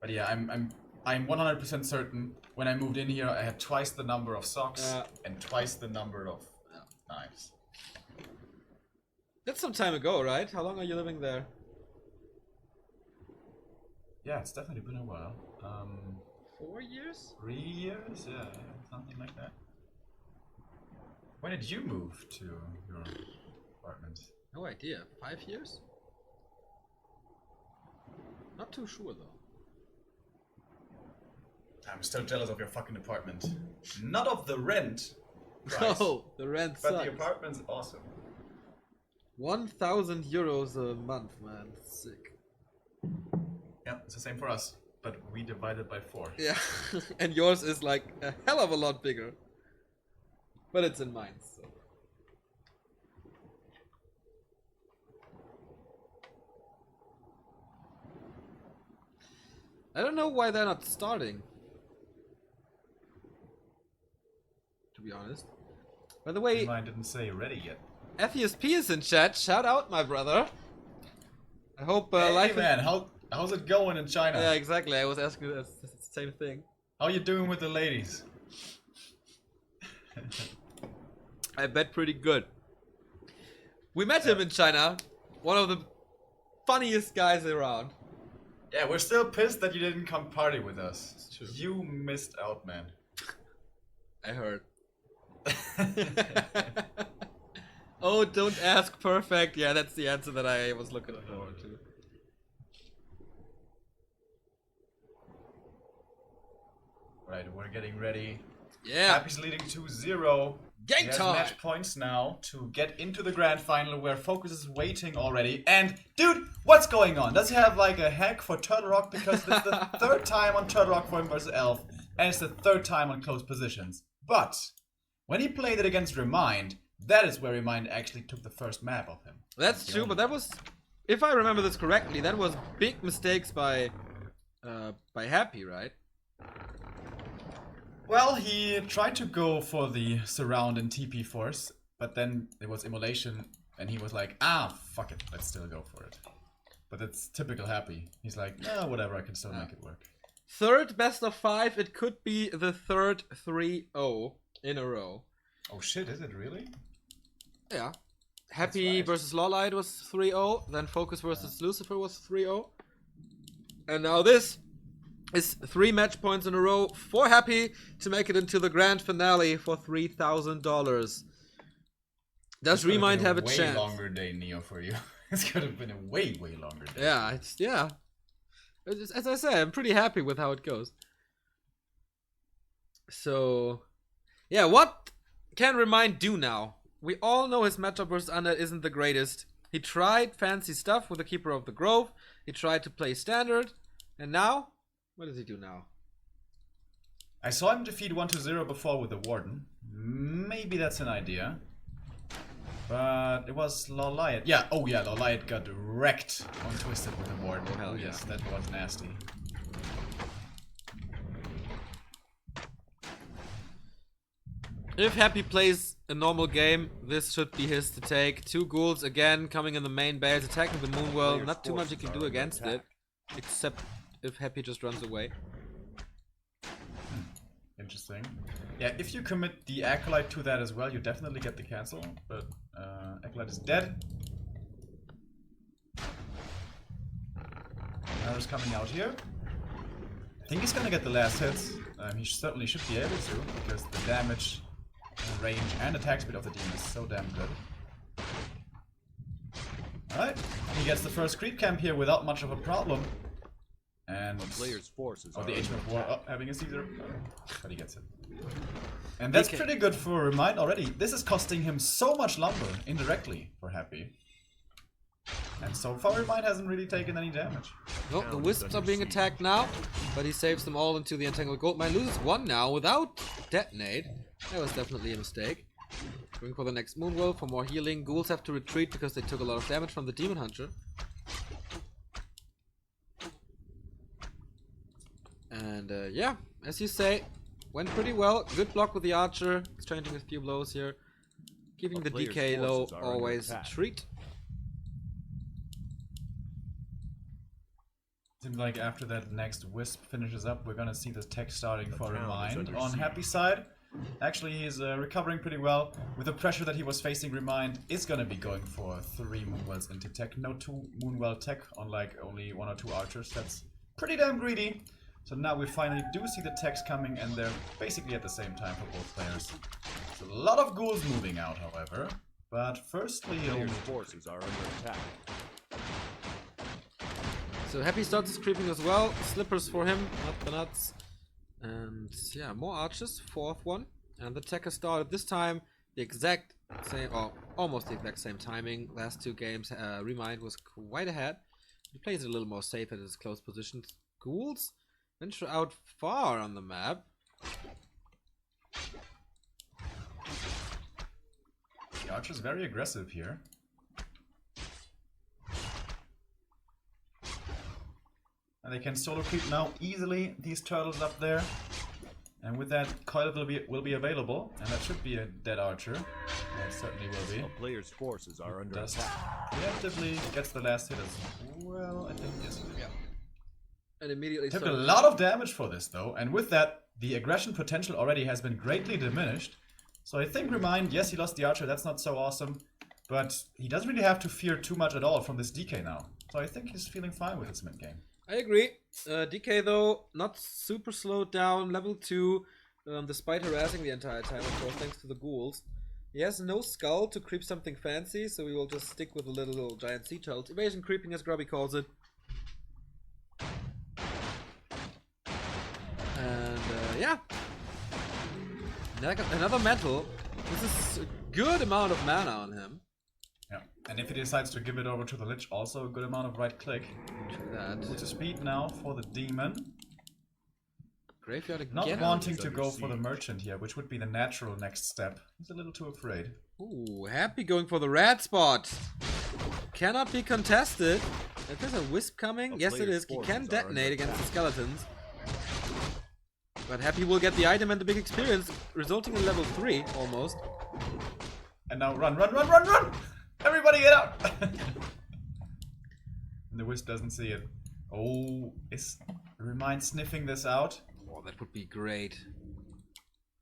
But yeah, I'm 100% certain when I moved in here, I had twice the number of socks and twice the number of knives. That's some time ago, right? How long are you living there? Yeah, it's definitely been a while. 4 years? 3 years? Yeah, something like that. When did you move to your apartment? No idea. 5 years? Not too sure though. I'm still jealous of your fucking apartment. Not of the rent price, No, the rent but sucks. the apartment's awesome. 1,000 euros a month, man. Sick. Yeah, it's the same for us, but we divided by 4. Yeah, and yours is like a hell of a lot bigger. But it's in Mainz, so. I don't know why they're not starting. To be honest. By the way, Mine didn't say ready yet. FESP is in chat. Shout out, my brother. I hope Hey life. man, how's it going in China? Yeah, exactly. I was asking the same thing. How you doing with the ladies? I bet pretty good. We met him in China. One of the funniest guys around. Yeah, we're still pissed that you didn't come party with us. It's true. You missed out, man. I heard. Oh, don't ask perfect. Yeah, that's the answer that I was looking forward to. Right, we're getting ready. Yeah. Happy's leading 2-0. Game He has time. match points now to get into the grand final where Focus is waiting already. And, dude, what's going on? Does he have like a hack for Turtle Rock? Because it's the third time on Turtle Rock for him versus Elf, and it's the third time on close positions. But when he played it against ReMinD, that is where ReMinD actually took the first map of him. That's true, but that was, if I remember this correctly, that was big mistakes by Happy, right? Well, he tried to go for the surround and TP force, but then there was immolation, and he was like, fuck it, let's still go for it. But that's typical Happy. He's like, no, whatever, I can still make it work. Third best of 5, it could be the third 3-0 in a row. Oh shit, is it really? Yeah. Happy right. versus Lawlight was 3-0, then Focus versus Lucifer was 3-0. And now this is 3 match points in a row for Happy to make it into the grand finale for $3,000. Does ReMinD have a chance? Way longer day, Neo, for you. It's could have been a way longer day. Yeah, as I say, I'm pretty happy with how it goes. So, yeah, what can ReMinD do now? We all know his matchup versus Undead isn't the greatest. He tried fancy stuff with the Keeper of the Grove. He tried to play standard. And now? What does he do now? I saw him defeat 1-0 before with the Warden. Maybe that's an idea. But it was Lawlight. Yeah, oh yeah, Lawlight got wrecked on Twisted with the Warden. Oh, hell yeah. Yes, that was nasty. If Happy plays a normal game, this should be his to take. 2 ghouls again coming in the main base, attacking the Moonwell. Player's Not too much you forces can are do under against attack. it. Except if Happy just runs away. Interesting. Yeah, if you commit the Acolyte to that as well, you definitely get the cancel. But Acolyte is dead. Another's coming out here. I think he's gonna get the last hits. He certainly should be able to, because the damage, range, and attack speed of the demon is so damn good. Alright, he gets the first creep camp here without much of a problem. And Player's forces oh, are the Agent under of War attack. having a Caesar. But he gets it. And that's pretty good for ReMinD already. This is costing him so much lumber indirectly for Happy. And so far, ReMinD hasn't really taken any damage. No, the Wisps are being attacked now, but he saves them all into the Entangled Goldmine. Loses one now without Detonate. That was definitely a mistake. Going for the next Moonwell for more healing. Ghouls have to retreat because they took a lot of damage from the Demon Hunter. And yeah, as you say, went pretty well. Good block with the Archer. Exchanging a few blows here. Keeping the DK low, always treat. Seems like after that next Wisp finishes up, we're gonna see the tech starting for ReMinD. On Happy side, actually he's recovering pretty well. With the pressure that he was facing, ReMinD is gonna be going for 3 Moonwells into tech. No 2 Moonwell tech, unlike only 1 or 2 Archers. That's pretty damn greedy. So now we finally do see the techs coming, and they're basically at the same time for both players. There's a lot of ghouls moving out, however. But firstly, Players' forces are under attack. So Happy starts his creeping as well. Slippers for him, not the nuts. And yeah, more archers, 4th one. And the tech has started this time the exact same, or almost the exact same timing. Last 2 games, ReMinD was quite ahead. He plays it a little more safe at his close positions. Ghouls venture out far on the map. The Archer's very aggressive here. And they can solo creep now easily, these turtles up there. And with that, Coil will be available, and that should be a dead Archer. That certainly will be. A player's forces are under Does attack. preemptively gets the last hit as well, I think, yes. Yeah. And immediately Took a started- lot of damage for this though, and with that, the aggression potential already has been greatly diminished. So I think ReMinD, yes, he lost the Archer, that's not so awesome, but he doesn't really have to fear too much at all from this DK now. So I think he's feeling fine with his mid-game. I agree. DK though, not super slowed down, level 2, despite harassing the entire time, of course, thanks to the ghouls. He has no skull to creep something fancy, so we will just stick with the little giant sea turtles. Evasion creeping, as Grubby calls it. And yeah. Another metal. This is a good amount of mana on him. Yeah, and if he decides to give it over to the Lich, also a good amount of right click. That. Puts a speed now for the Demon. Graveyard again. Not wanting to go for the Merchant here, which would be the natural next step. He's a little too afraid. Ooh, Happy going for the red spot. Cannot be contested. If there's a Wisp coming, yes it is. He can detonate against the skeletons. But Happy will get the item and the big experience, resulting in level 3 almost. And now run, run, run, run, run! Everybody get out! And the Wisp doesn't see it. Oh, is ReMinD sniffing this out? Oh, that would be great.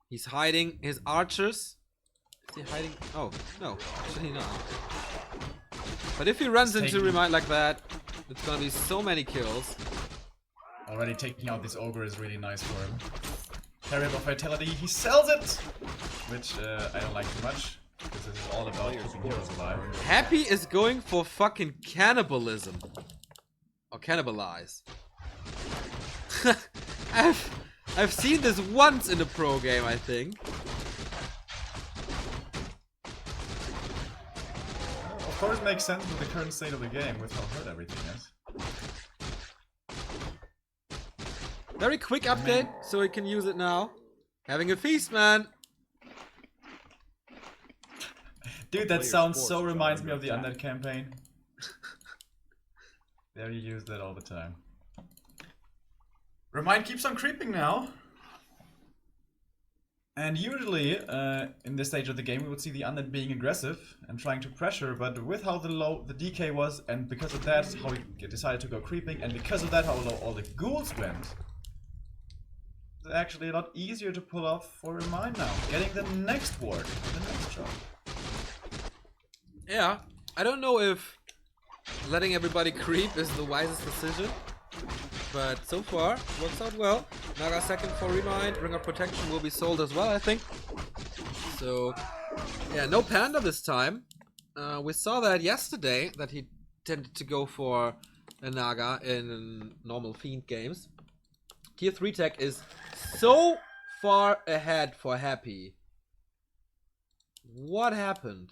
He's hiding his archers. Is he hiding? Oh, no, actually not. But if he runs into ReMinD like that, it's gonna be so many kills. Already taking out this Ogre is really nice for him. Carry of Vitality, he sells it! Which I don't like too much. Because this is all about keeping heroes alive. Happy is going for fucking cannibalism. Or cannibalize. I've seen this once in a pro game, I think. Of course, it makes sense with the current state of the game, with how hurt everything is. Very quick update, so we can use it now. Having a feast, man. Dude, that sounds so reminds me of the Undead campaign. There you use that all the time. ReMinD keeps on creeping now. And usually, in this stage of the game, we would see the Undead being aggressive and trying to pressure, but with how low the DK was, and because of that, how he decided to go creeping, and because of that, how low all the ghouls went, it's actually a lot easier to pull off for ReMinD now. Getting the next ward, the next job. Yeah, I don't know if letting everybody creep is the wisest decision, but so far works out well. Naga second for ReMinD, Ring of Protection will be sold as well, I think. So yeah, no Panda this time. We saw that yesterday, that he tended to go for a Naga in normal Fiend games. Tier 3 tech is so far ahead for Happy. What happened?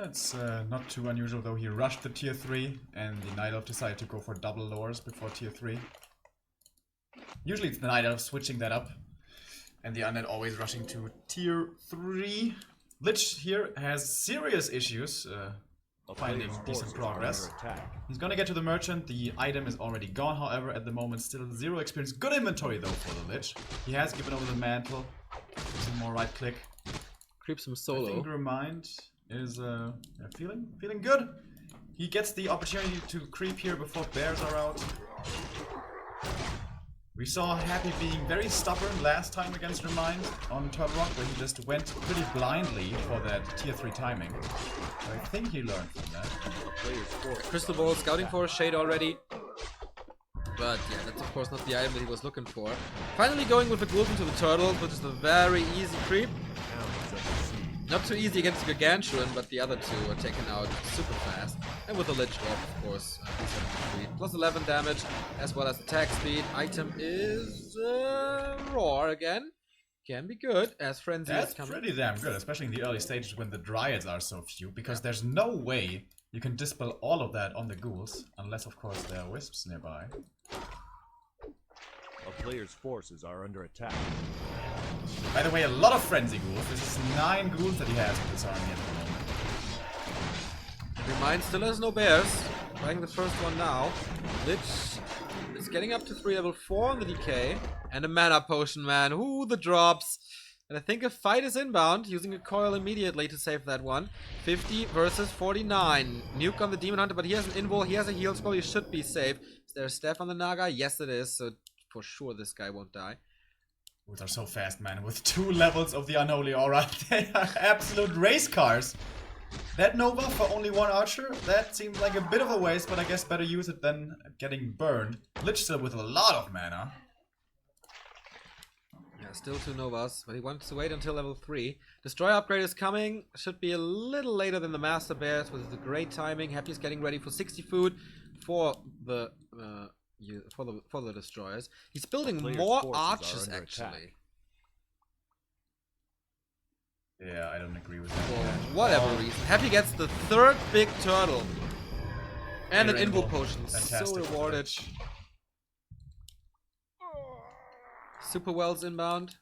It's not too unusual though. He rushed the tier 3 and the Night Elf decided to go for double lures before tier 3. Usually it's the Night Elf switching that up and the Undead always rushing to tier 3. Lich here has serious issues finding decent progress. He's gonna get to the Merchant. The item is already gone, however, at the moment still 0 experience. Good inventory though for the Lich. He has given over the mantle. Some more right click. Creeps him I solo. think ReMinD is feeling good. He gets the opportunity to creep here before bears are out. We saw Happy being very stubborn last time against ReMinD on Turtle Rock, where he just went pretty blindly for that tier 3 timing. So I think he learned from that. Crystal Ball scouting for a shade already. But yeah, that's of course not the item that he was looking for. Finally going with the Ghoul into the Turtles, which is a very easy creep. Not too easy against Gargantuan, but the other two are taken out super fast. And with the Lich off, of course, plus 11 damage, as well as attack speed. Item is Roar again. Can be good, as Frenzy is coming. That's pretty damn good, especially in the early stages when the Dryads are so few, because there's no way you can dispel all of that on the Ghouls, unless of course there are Wisps nearby. A player's forces are under attack. By the way, a lot of Frenzy Ghouls. This is 9 Ghouls that he has in this army at the moment. ReMinD still has no bears. Trying the first one now. Lich is getting up to 3 level 4 on the DK. And a mana potion, man. Ooh, the drops. And I think a fight is inbound, using a coil immediately to save that one. 50 versus 49. Nuke on the Demon Hunter, but he has an invul, he has a heal scroll, he should be safe. Is there a staff on the Naga? Yes, it is. So for sure this guy won't die. Ghouls are so fast, man. With 2 levels of the Unholy Aura, they are absolute race cars. That Nova for only 1 archer, that seems like a bit of a waste, but I guess better use it than getting burned. Lich still with a lot of mana. Yeah, still 2 Novas, but he wants to wait until level 3. Destroyer upgrade is coming. Should be a little later than the Master Bears, which is a great timing. Happy's getting ready for 60 food for the for the destroyers. He's building more archers actually. Yeah, I don't agree with that. For whatever reason. Happy gets the 3rd big turtle. And an invul potion. So rewarded. Super Wells inbound.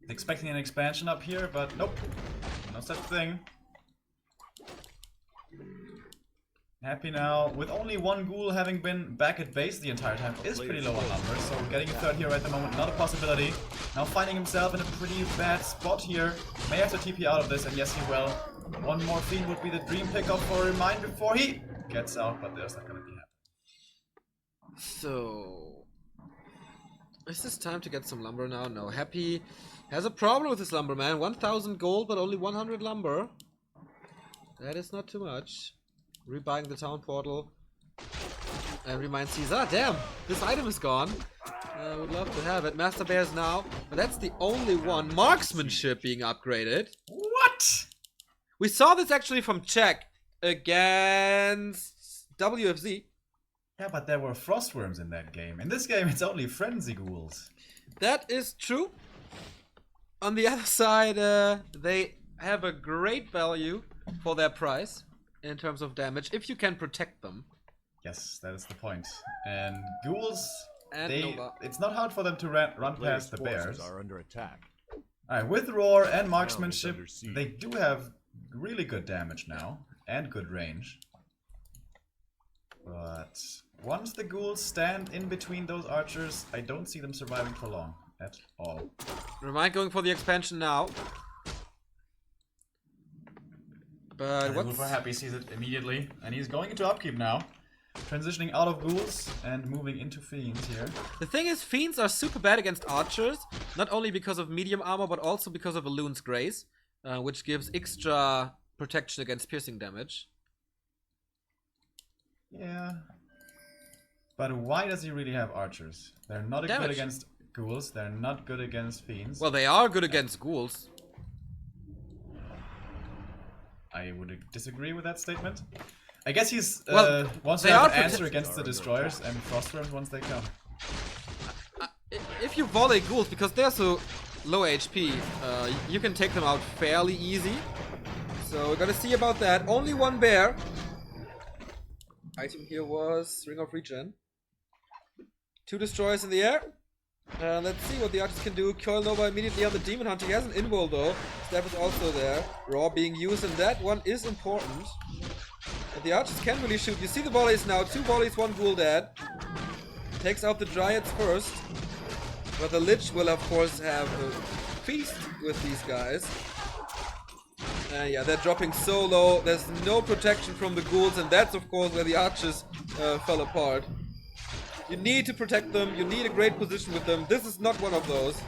Expecting an expansion up here, but nope. No such thing. Happy now, with only 1 Ghoul having been back at base the entire time, is pretty low on numbers, so getting a 3rd here at the moment, not a possibility. Now finding himself in a pretty bad spot here. May have to TP out of this, and yes he will. 1 more Fiend would be the dream pickup for ReMinD before he gets out, but there's not gonna be happening. So... is this time to get some lumber now? No. Happy has a problem with his lumber, man. 1000 gold, but only 100 lumber. That is not too much. Rebuying the town portal. And ReMinD sees, ah, damn, this item is gone. I would love to have it. Master Bears now, but that's the only one. Marksmanship being upgraded. What? We saw this actually from Czech against WFZ. Yeah, but there were Frostworms in that game. In this game, it's only Frenzy Ghouls. That is true. On the other side, they have a great value for their price in terms of damage, if you can protect them. Yes, that is the point. And Ghouls, And it's not hard for them to run past the bears. Are under attack. Alright, with Roar and Marksmanship, they do have really good damage now, and good range. But once the Ghouls stand in between those archers, I don't see them surviving for long at all. ReMinD going for the expansion now. But what's... Wolfer Happy sees it immediately, and he's going into upkeep now. Transitioning out of Ghouls and moving into Fiends here. The thing is, Fiends are super bad against archers, not only because of medium armor, but also because of Elun's Grace, which gives extra protection against piercing damage. Yeah. But why does he really have archers? They're not good against Ghouls, they're not good against Fiends. Well, they are good against Ghouls. I would disagree with that statement. I guess he's wants they to have are an answer against the Destroyers and Frostworms once they come. If you volley Ghouls, because they're so low HP, you can take them out fairly easy. So we're gonna see about that. Only one bear. Item here was Ring of Regen. 2 destroyers in the air. And let's see what the archers can do. Coil Nova immediately on the Demon Hunter. He has an invul though. Staff is also there. Raw being used, and that one is important. And the archers can really shoot. You see the volleys now. 2 volleys, 1 ghoul dead. Takes out the Dryads first. But the Lich will of course have a feast with these guys. Yeah, they're dropping so low. There's no protection from the ghouls, and that's of course where the archers fell apart. You need to protect them. You need a great position with them. This is not one of those.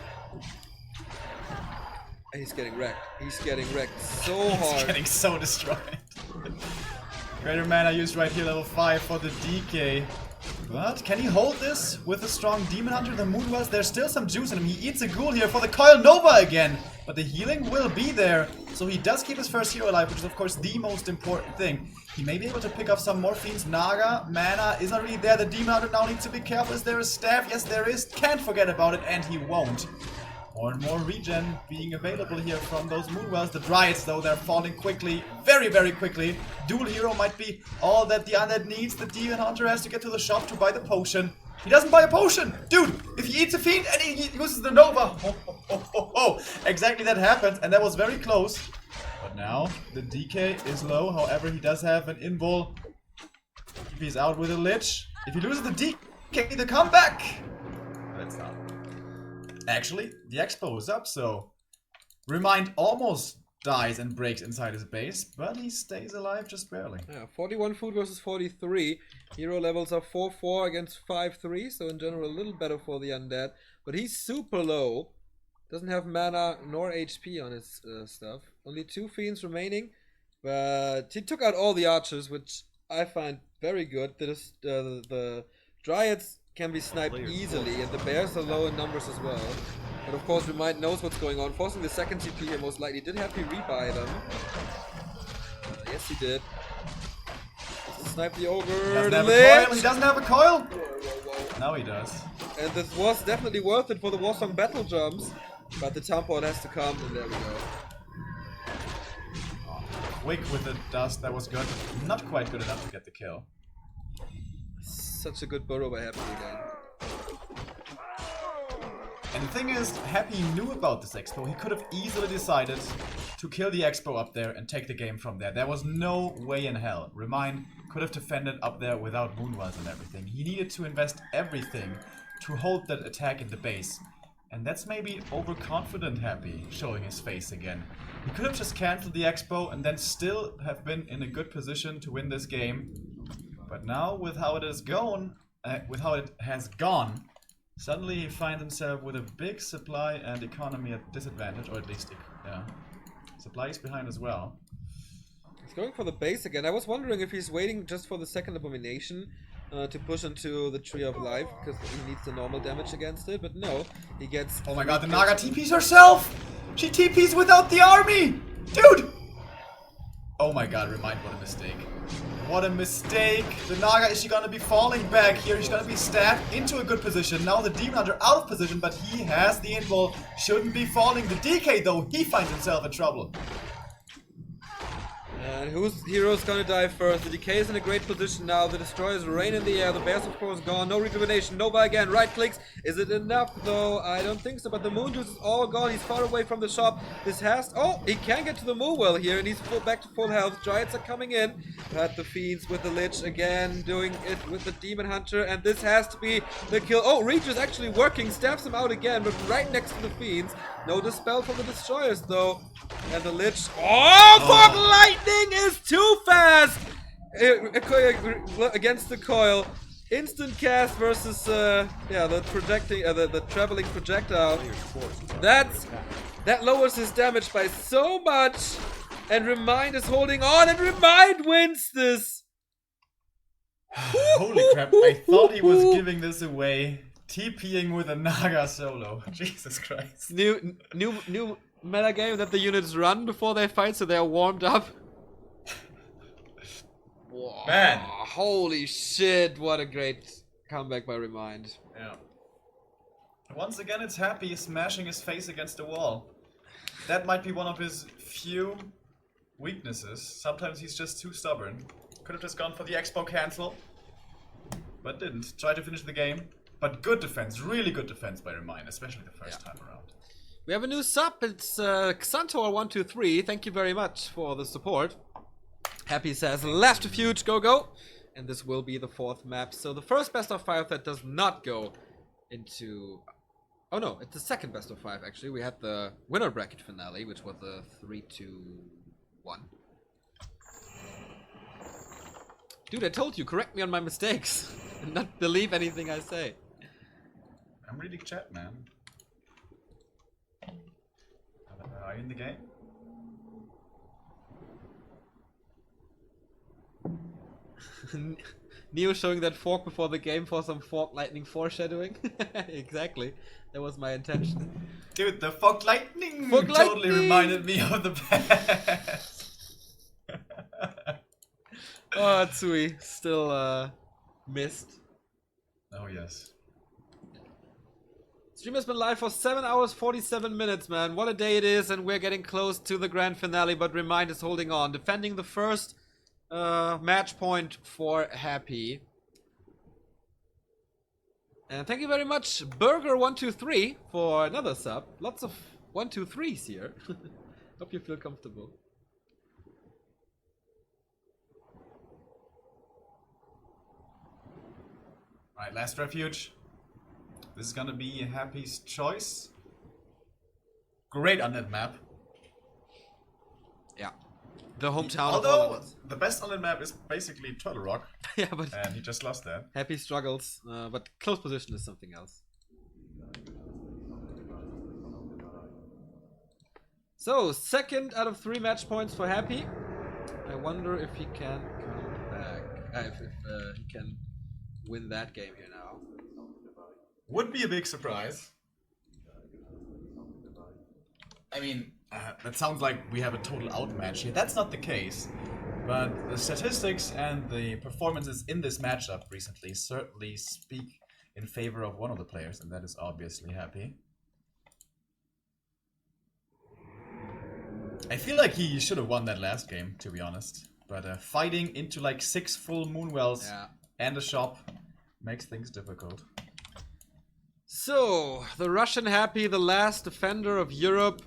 And he's getting wrecked. He's getting wrecked so hard. He's getting so destroyed. Greater mana used right here, level 5 for the DK. But can he hold this with a strong Demon Hunter? The Moonwells, there's still some juice in him. He eats a ghoul here for the Coil Nova again. But the healing will be there. So he does keep his first hero alive, which is of course the most important thing. He may be able to pick up some more fiends. Naga, mana is not really there. The Demon Hunter now needs to be careful. Is there a staff? Yes, there is. Can't forget about it, and he won't. More and more regen being available here from those Moonwells. The Dryads, though, they're falling quickly. Very, very quickly. Dual hero might be all that the undead needs. The Demon Hunter has to get to the shop to buy the potion. He doesn't buy a potion! Dude, if he eats a fiend and he uses the Nova. Exactly that happens, and that was very close. But now, the DK is low. However, he does have an invul. If he's out with a Lich. If he loses the DK, the comeback! That's not. Actually, the Expo is up, so ReMinD almost dies and breaks inside his base, but he stays alive just barely. Yeah, 41 food versus 43. Hero levels are 4-4 against 5-3, so in general a little better for the undead. But he's super low. Doesn't have mana nor HP on his stuff. Only 2 fiends remaining, but he took out all the archers, which I find very good. The Dryads can be sniped easily, and the bears are low in numbers as well. But of course ReMinD knows what's going on. Forcing the second TP here most likely. Did have to rebuy them. Yes, he did. Snipe the ogre. He doesn't have a coil. He doesn't have a coil. Whoa. Now he does. And this was definitely worth it for the Warsong battle jumps. But the Tampon has to come, and there we go. Quick with the dust. That was good. Not quite good enough to get the kill. Such a good burrow by Happy again. And the thing is, Happy knew about this Expo. He could have easily decided to kill the Expo up there and take the game from there. There was no way in hell. ReMinD could have defended up there without Moonwells and everything. He needed to invest everything to hold that attack in the base. And that's maybe overconfident Happy showing his face again. He could have just cancelled the Expo and then still have been in a good position to win this game. But now, with how it has gone, suddenly he finds himself with a big supply and economy at disadvantage, or at least, yeah, supply is behind as well. He's going for the base again. I was wondering if he's waiting just for the second abomination to push into the Tree of Life, because he needs the normal damage against it, but no, he gets... Oh my god, the Naga TPs herself! She TPs without the army! Dude! Oh my god, ReMinD, what a mistake. What a mistake! The Naga, is she gonna be falling back here? She's gonna be stabbed into a good position. Now the Demon Hunter out of position, but he has the invul. Shouldn't be falling. The DK, though, he finds himself in trouble. And whose hero's gonna die first? The DK is in a great position now. The destroyers reign in the air. The bears, of course, gone. No rejuvenation. Nova again. Right clicks. Is it enough, though? I don't think so. But the moon juice is all gone. He's far away from the shop. This has... Oh, he can get to the Moonwell here, and he's back to full health. Giants are coming in. But the fiends with the Lich again, doing it with the Demon Hunter, and this has to be the kill. Oh, Reach is actually working. Stabs him out again, but right next to the fiends. No dispel from the destroyers, though. And the Lich... Oh, fuck! Lightning is too fast! Against the coil. Instant cast versus, yeah, the projecting, the traveling projectile. That lowers his damage by so much. And ReMinD is holding on, and ReMinD wins this. Holy crap, I thought he was giving this away. TPing with a Naga solo. Jesus Christ. New meta game that the units run before they fight, so they're warmed up. Whoa, man, holy shit, what a great comeback by ReMinD. Yeah. Once again, it's Happy smashing his face against the wall. That might be one of his few weaknesses. Sometimes he's just too stubborn. Could have just gone for the Expo cancel, but didn't. Tried to finish the game. But good defense, really good defense by ReMinD, especially the first time around. We have a new sub. It's Xantor123. Thank you very much for the support. Happy says, left of huge, go go. And this will be the 4th map. So the first best of 5 that does not go into... Oh no, it's the second best of 5 actually. We had the winner bracket finale, which was the 3-2-1. Dude, I told you, correct me on my mistakes. And not believe anything I say. I'm reading chat, man. Are you in the game? Neo showing that fork before the game for some fork lightning foreshadowing. Exactly. That was my intention. Dude, the fog lightning Fog totally lightning! reminded me of the past. Oh, Tsui. Still missed. Oh, yes. Stream has been live for 7 hours 47 minutes, man. What a day it is, and we're getting close to the grand finale, but ReMinD is holding on, defending the first match point for Happy. And thank you very much, Burger123, for another sub. Lots of 1-2-3s here. Hope you feel comfortable. Alright, last refuge. This is gonna be Happy's choice. Great on that map. Yeah. The hometown of Although, Holland. the best on that map is basically Turtle Rock. Yeah, but And he just lost that. Happy struggles. But close position is something else. So, 2nd out of 3 match points for Happy. I wonder if he can come back. If he can win that game here now. Would be a big surprise. I mean, that sounds like we have a total outmatch here. That's not the case. But the statistics and the performances in this matchup recently certainly speak in favor of one of the players, and that is obviously Happy. I feel like he should have won that last game, to be honest. But fighting into like 6 full Moonwells and a shop makes things difficult. So, the Russian Happy, the last defender of Europe,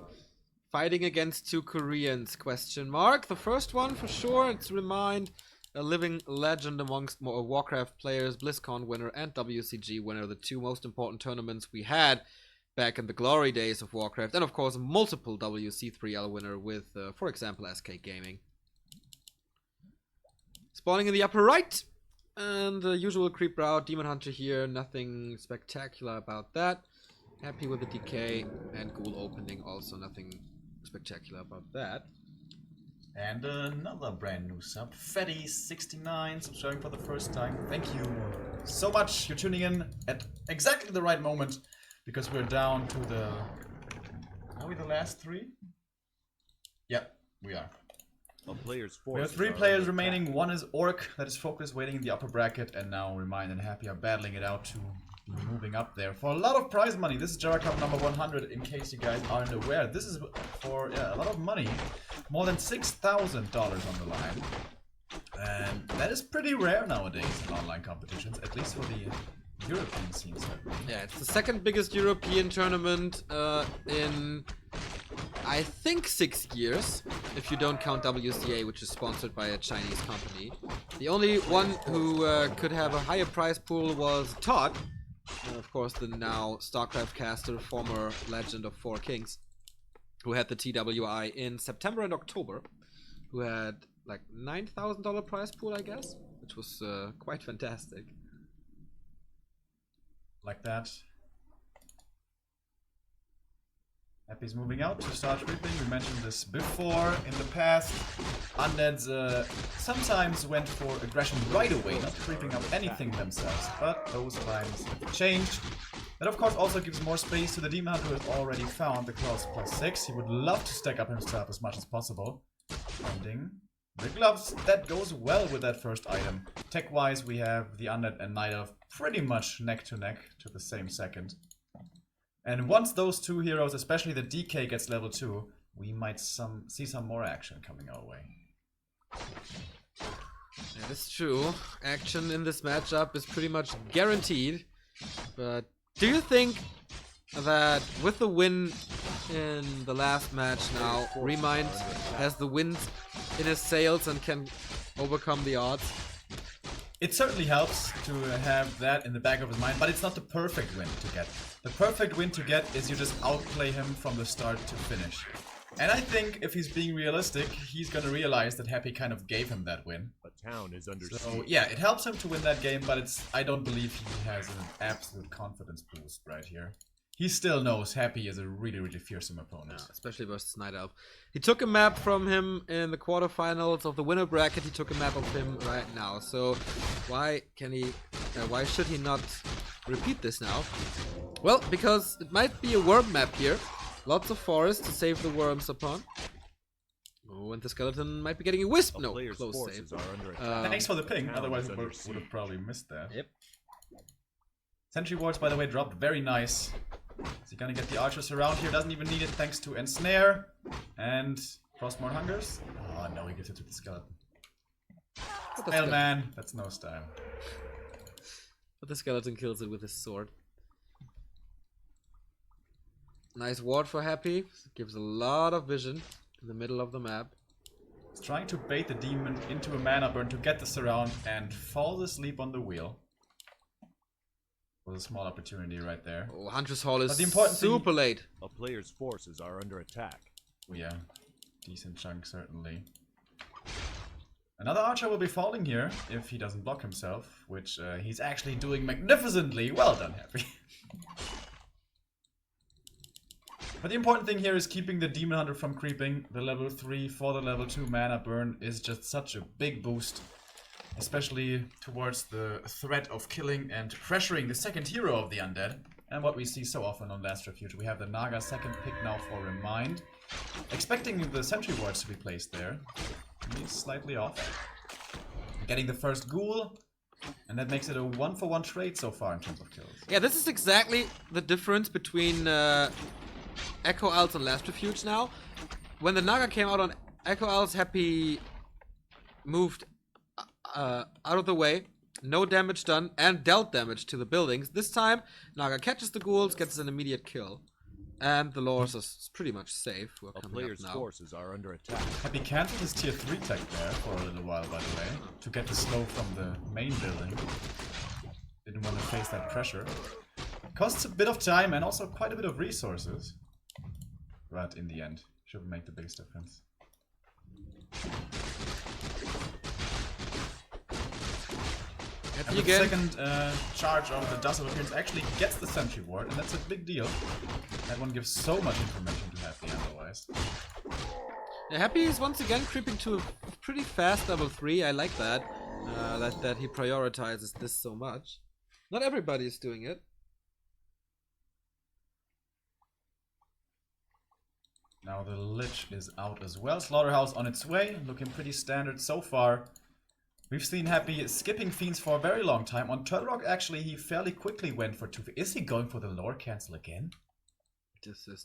fighting against 2 Koreans, question mark. The first one, for sure, it's ReMinD, a living legend amongst Warcraft players, BlizzCon winner and WCG winner, the 2 most important tournaments we had back in the glory days of Warcraft, and of course multiple WC3L winner with, for example, SK Gaming. Spawning in the upper right. And the usual creep route, Demon Hunter here, nothing spectacular about that. Happy with the DK and Ghoul opening, also nothing spectacular about that. And another brand new sub, Fetty69, subscribing for the first time. Thank you so much. You're tuning in at exactly the right moment, because we're down to the... Are we the last 3? Yeah, we are. A player's We have forces 3 are players under remaining. attack. One is Orc, that is focused, waiting in the upper bracket, and now ReMinD and Happy are battling it out to be moving up there for a lot of prize money. This is Gera Cup number 100, in case you guys aren't aware. This is for a lot of money, more than $6,000 on the line, and that is pretty rare nowadays in online competitions, at least for the European scene, certainly. Yeah, it's the 2nd biggest European tournament in, I think, 6 years, if you don't count WCA, which is sponsored by a Chinese company. The only one who could have a higher prize pool was Todd, of course the now StarCraft caster, former legend of 4 Kings, who had the TWI in September and October, who had like $9,000 prize pool, I guess, which was quite fantastic. Like that. Happy's moving out to start ripping. We mentioned this before. In the past, undeads sometimes went for aggression right away, not creeping up anything themselves, but those times have changed. That of course also gives more space to the Demon Hunter, who has already found the Claws +6. He would love to stack up himself as much as possible. Finding the gloves, that goes well with that first item. Tech-wise, we have the Undead and Night Elf pretty much neck to neck to the same second. And once those two heroes, especially the DK, gets level 2, we might see some more action coming our way. That is true. Action in this matchup is pretty much guaranteed. But do you think that with the win in the last match now, ReMinD has the wind in his sails and can overcome the odds? It certainly helps to have that in the back of his mind, but it's not the perfect win to get. The perfect win to get is you just outplay him from the start to finish. And I think if he's being realistic, he's gonna realize that Happy kind of gave him that win. A town is under So siege. yeah, it helps him to win that game, but I don't believe he has an absolute confidence boost right here. He still knows Happy is a really, really fearsome opponent. Yeah, especially versus Night Elf. He took a map from him in the quarterfinals of the winner bracket. He took a map of him right now. So why should he not repeat this now? Well, because it might be a worm map here. Lots of forest to save the worms upon. Oh, and the skeleton might be getting a wisp. No, Player's close forces save. are under attack. Thanks for the ping, Town otherwise is we under would siege. have probably missed that. Yep. Sentry wards, by the way, dropped very nice. Is he gonna get the archers around here? Doesn't even need it thanks to Ensnare. And Frostmourne Hungers. Oh no, he gives it to the skeleton. But the, Style, man. That's no style. but the skeleton kills it with his sword. Nice ward for Happy. Gives a lot of vision in the middle of the map. He's trying to bait the demon into a mana burn to get the surround and falls asleep on the wheel. Was a small opportunity right there. Oh, Huntress Hall is But the important thing- super late. A player's forces are under attack. Oh, yeah, decent chunk certainly. Another archer will be falling here if he doesn't block himself, which he's actually doing magnificently. Well done, Happy. But the important thing here is keeping the Demon Hunter from creeping. The level 3 for the level 2 mana burn is just such a big boost, especially towards the threat of killing and pressuring the second hero of the undead. And what we see so often on Last Refuge, we have the Naga second pick now for ReMinD. Expecting the sentry wards to be placed there. He's slightly off. Getting the first ghoul, and that makes it a 1-for-1 trade so far in terms of kills. Yeah, this is exactly the difference between Echo Owls and Last Refuge now. When the Naga came out on Echo Owls, Happy moved out of the way, no damage done, and dealt damage to the buildings. This time, Naga catches the ghouls, gets an immediate kill. And the lores is pretty much safe. We're A coming up player's now. forces are under attack. Happy cancelled his tier 3 tech there for a little while, by the way, to get the slow from the main building. Didn't want to face that pressure. Costs a bit of time and also quite a bit of resources. But in the end, shouldn't make the biggest difference. Happy And the again. second charge of the Dust of Appearance actually gets the sentry ward, and that's a big deal. That one gives so much information to Happy otherwise. Yeah, Happy is once again creeping to a pretty fast level 3. I like that. That he prioritizes this so much. Not everybody is doing it. Now the Lich is out as well. Slaughterhouse on its way, looking pretty standard so far. We've seen Happy skipping Fiends for a very long time. On Turtle actually, he fairly quickly went for 2. Is he going for the lore cancel again?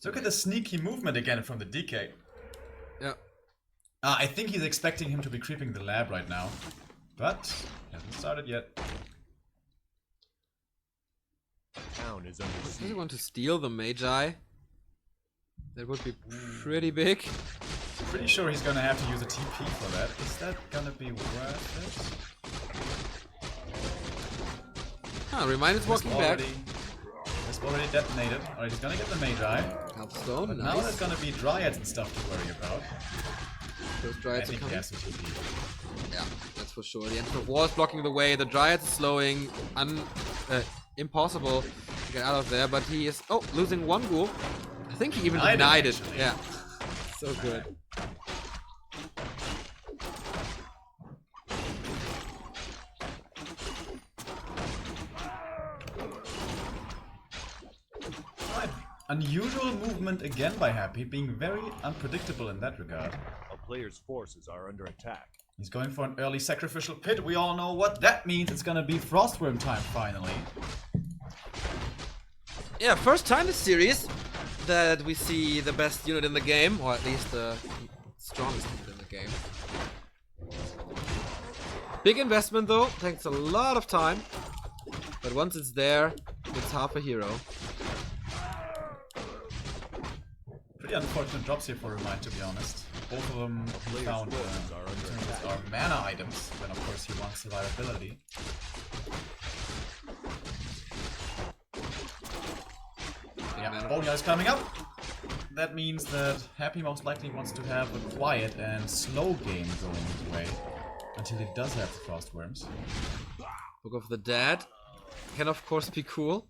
Look at the sneaky movement again from the DK. Yeah. I think he's expecting him to be creeping the lab right now. But, hasn't started yet. Town is under Does he siege. want to steal the Magi? That would be pretty big. Pretty sure he's gonna have to use a TP for that. Is that gonna be worth it? ReMinD is walking back. It's already detonated. Alright, he's gonna get the Magi. Healthstone, But now nice. there's gonna be Dryads and stuff to worry about. Those I Dryads are think he coming. has to TP. Yeah, that's for sure. The End of War is blocking the way. The Dryads are slowing. Impossible to get out of there. But he is losing one ghoul. I think he even Denied denied it, it. actually. Yeah, so good. Right. Unusual movement again by Happy, being very unpredictable in that regard. A player's forces are under attack. He's going for an early sacrificial pit. We all know what that means. It's gonna be Frostworm time finally. Yeah, first time this series that we see the best unit in the game, or at least the strongest unit in the game. Big investment though, takes a lot of time, but once it's there, it's half a hero. Pretty unfortunate drops here for ReMinD, to be honest. Both of them found are mana items, then of course he wants survivability. Yeah, Bonia is coming up. That means that Happy most likely wants to have a quiet and slow game going his way until he does have the Frost Worms. Book of the Dead can of course be cool.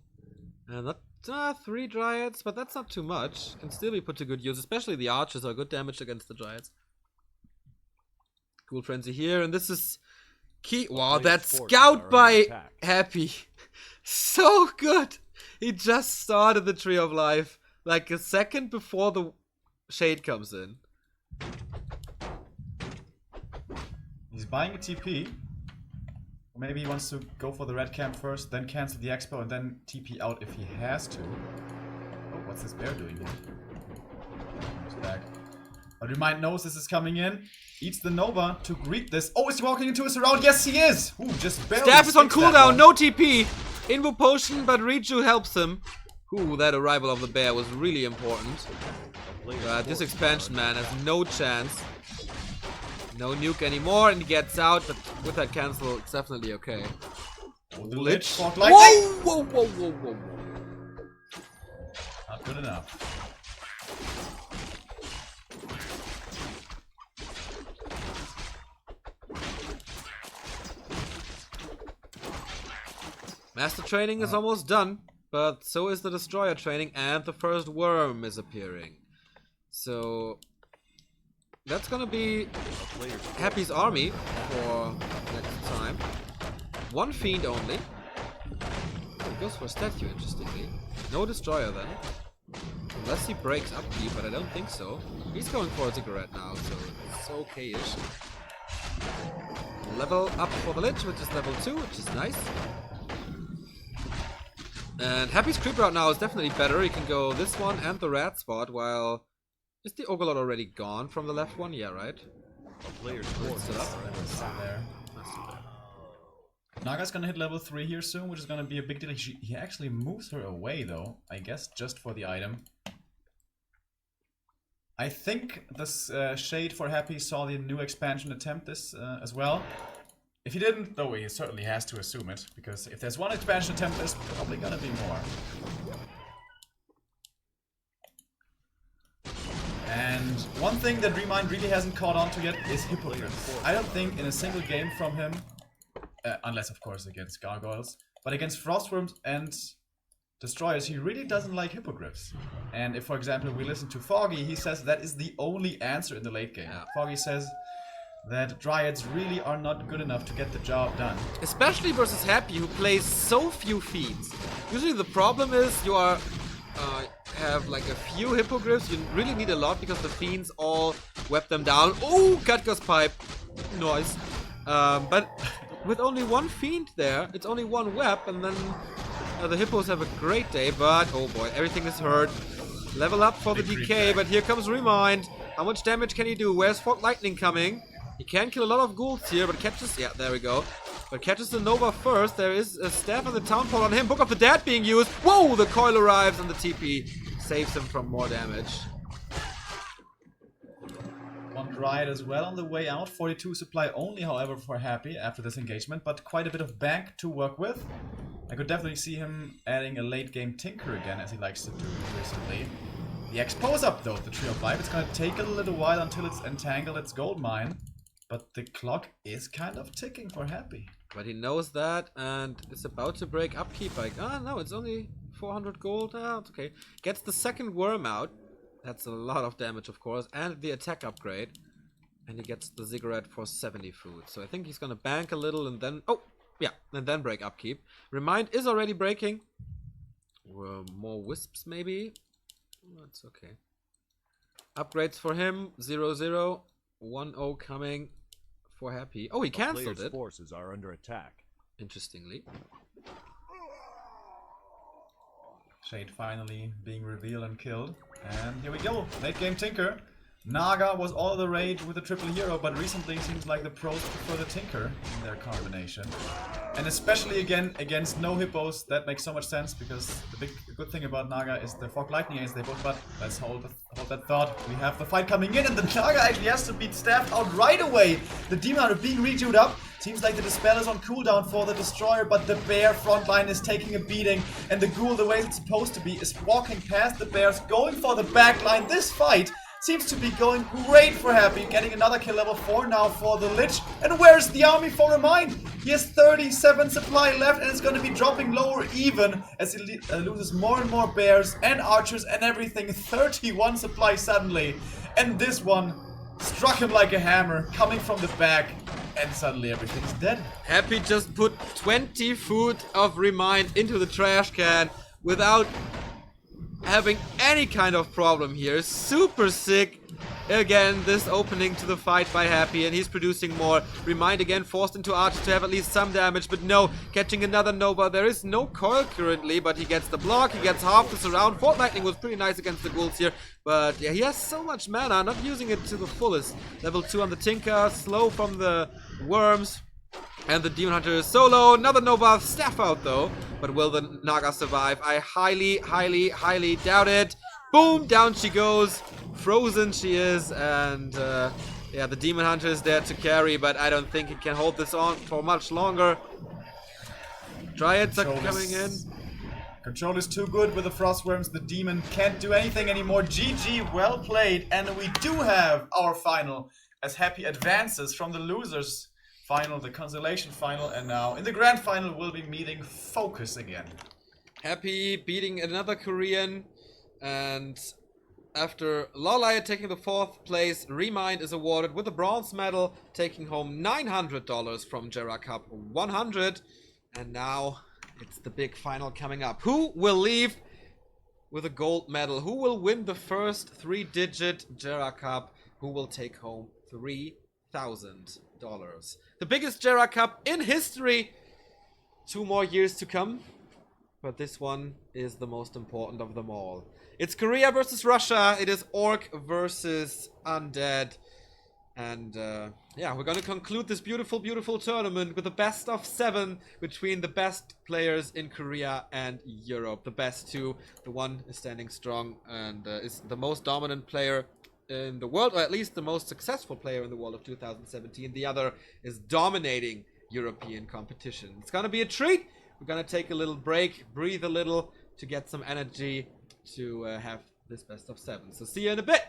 And not 3 Dryads, but that's not too much. Can still be put to good use, especially the archers are good damage against the Dryads. Cool Frenzy here, and this is key. Wow, that scout by Happy. So good! He just started the Tree of Life like a second before the shade comes in. He's buying a TP. Or maybe he wants to go for the red camp first, then cancel the expo, and then TP out if he has to. Oh, what's this bear doing here? He's back. But ReMinD knows this is coming in. Eats the Nova to greet this. Oh, is he walking into a surround? Yes, he is! Ooh, just barely. Staff is on cooldown, no TP! Invo potion, but Riju helps him. Ooh, that arrival of the bear was really important. This expansion man has no chance. No nuke anymore, and he gets out, but with that cancel, it's definitely okay. Oh, the Lich. whoa, whoa, whoa, whoa, whoa. Not good enough. Master training is almost done, but so is the destroyer training, and the first worm is appearing. So that's gonna be Happy's army for next time. 1 fiend only. He goes for a statue, interestingly. No destroyer then. Unless he breaks upkeep, but I don't think so. He's going for a cigarette now, so it's okay-ish. Level up for the Lich, which is level 2, which is nice. And Happy's creep route now is definitely better. He can go this one and the rat spot, while... Is the Ogolot already gone from the left one? Yeah, right? Naga's gonna hit level 3 here soon, which is gonna be a big deal. He actually moves her away though, I guess just for the item. I think this Shade for Happy saw the new expansion attempt this as well. If he didn't, though he certainly has to assume it, because if there's one expansion attempt, there's probably gonna be more. And one thing that ReMinD really hasn't caught on to yet is Hippogriffs. I don't think in a single game from him, unless of course against Gargoyles, but against Frostworms and Destroyers, he really doesn't like Hippogriffs. And if, for example, we listen to Foggy, he says that is the only answer in the late game. Yeah. Foggy says that Dryads really are not good enough to get the job done. Especially versus Happy, who plays so few fiends. Usually the problem is you are have like a few Hippogriffs. You really need a lot because the fiends all web them down. Oh, Katka's pipe. Nice. But with only 1 fiend there, it's only 1 web, and then the Hippos have a great day. But oh boy, everything is hurt. Level up for the DK, but here comes ReMinD. How much damage can he do? Where's Fog Lightning coming? He can kill a lot of ghouls here, but catches... Yeah, there we go. But catches the Nova first. There is a staff and the Townfall on him. Book of the Dead being used. Whoa! The coil arrives and the TP saves him from more damage. 1 Dryad as well on the way out. 42 supply only, however, for Happy after this engagement, but quite a bit of bank to work with. I could definitely see him adding a late game Tinker again, as he likes to do recently. The Expo's up though, the Tree of Life. It's gonna take a little while until it's entangled its gold mine. But the clock is kind of ticking for Happy. But he knows that, and it's about to break upkeep. Like, no, it's only 400 gold. It's okay. Gets the second worm out. That's a lot of damage, of course. And the attack upgrade. And he gets the Ziggurat for 70 food. So I think he's gonna bank a little and then... Oh, yeah, and then break upkeep. ReMinD is already breaking. More wisps, maybe? That's okay. Upgrades for him. 0-0. 1-0 coming for Happy. Oh, he cancelled it. Forces are under attack. Interestingly. Shade finally being revealed and killed. And here we go, late game Tinker. Naga was all the rage with the triple hero, but recently it seems like the pros prefer the Tinker in their combination. And especially again against no hippos, that makes so much sense, because the good thing about Naga is the Fog Lightning Ace they both, but let's hold that thought. We have the fight coming in, and the Naga actually has to beat Staff out right away. The Demon Hunter being requeued up. Seems like the Dispel is on cooldown for the Destroyer, but the Bear frontline is taking a beating, and the Ghoul, the way it's supposed to be, is walking past the Bears, going for the backline. This fight seems to be going great for Happy, getting another kill level 4 now for the Lich. And where's the army for ReMinD? He has 37 supply left, and it's going to be dropping lower even as he loses more and more Bears and Archers and everything. 31 supply suddenly, and this one struck him like a hammer, coming from the back, and suddenly everything's dead. Happy just put 20 food of ReMinD into the trash can without having any kind of problem here. Super sick. Again, this opening to the fight by Happy, and he's producing more. ReMinD again forced into Archer to have at least some damage, but no, catching another Nova. There is no coil currently, but he gets the block, he gets half the surround. Fort Lightning was pretty nice against the Ghouls here, but yeah, he has so much mana, not using it to the fullest. Level 2 on the Tinker, slow from the Worms. And the Demon Hunter is solo. Another Nova Staff out though. But will the Naga survive? I highly doubt it. Boom! Down she goes. Frozen she is. And yeah, the Demon Hunter is there to carry, but I don't think he can hold this on for much longer. Dryads are coming in. Control is too good with the Frostworms. The Demon can't do anything anymore. GG, well played. And we do have our final as Happy advances from the losers final, the consolation final, and now in the grand final we'll be meeting Focus again. Happy beating another Korean, and after Lawlight taking the 4th place, ReMinD is awarded with a bronze medal, taking home $900 from Gera Cup 100. And now it's the big final coming up. Who will leave with a gold medal? Who will win the first 3-digit Gera Cup? Who will take home $3,000? The biggest Gera Cup in history. 2 more years to come, but this one is the most important of them all. It's Korea versus Russia. It is Orc versus Undead. And yeah, we're gonna conclude this beautiful tournament with the best of 7 between the best players in Korea and Europe. The best 2. The one is standing strong and is the most dominant player in the world, or at least the most successful player in the world of 2017. The other is dominating European competition. It's gonna be a treat. We're gonna take a little break, breathe a little to get some energy to have this best of 7. So see you in a bit.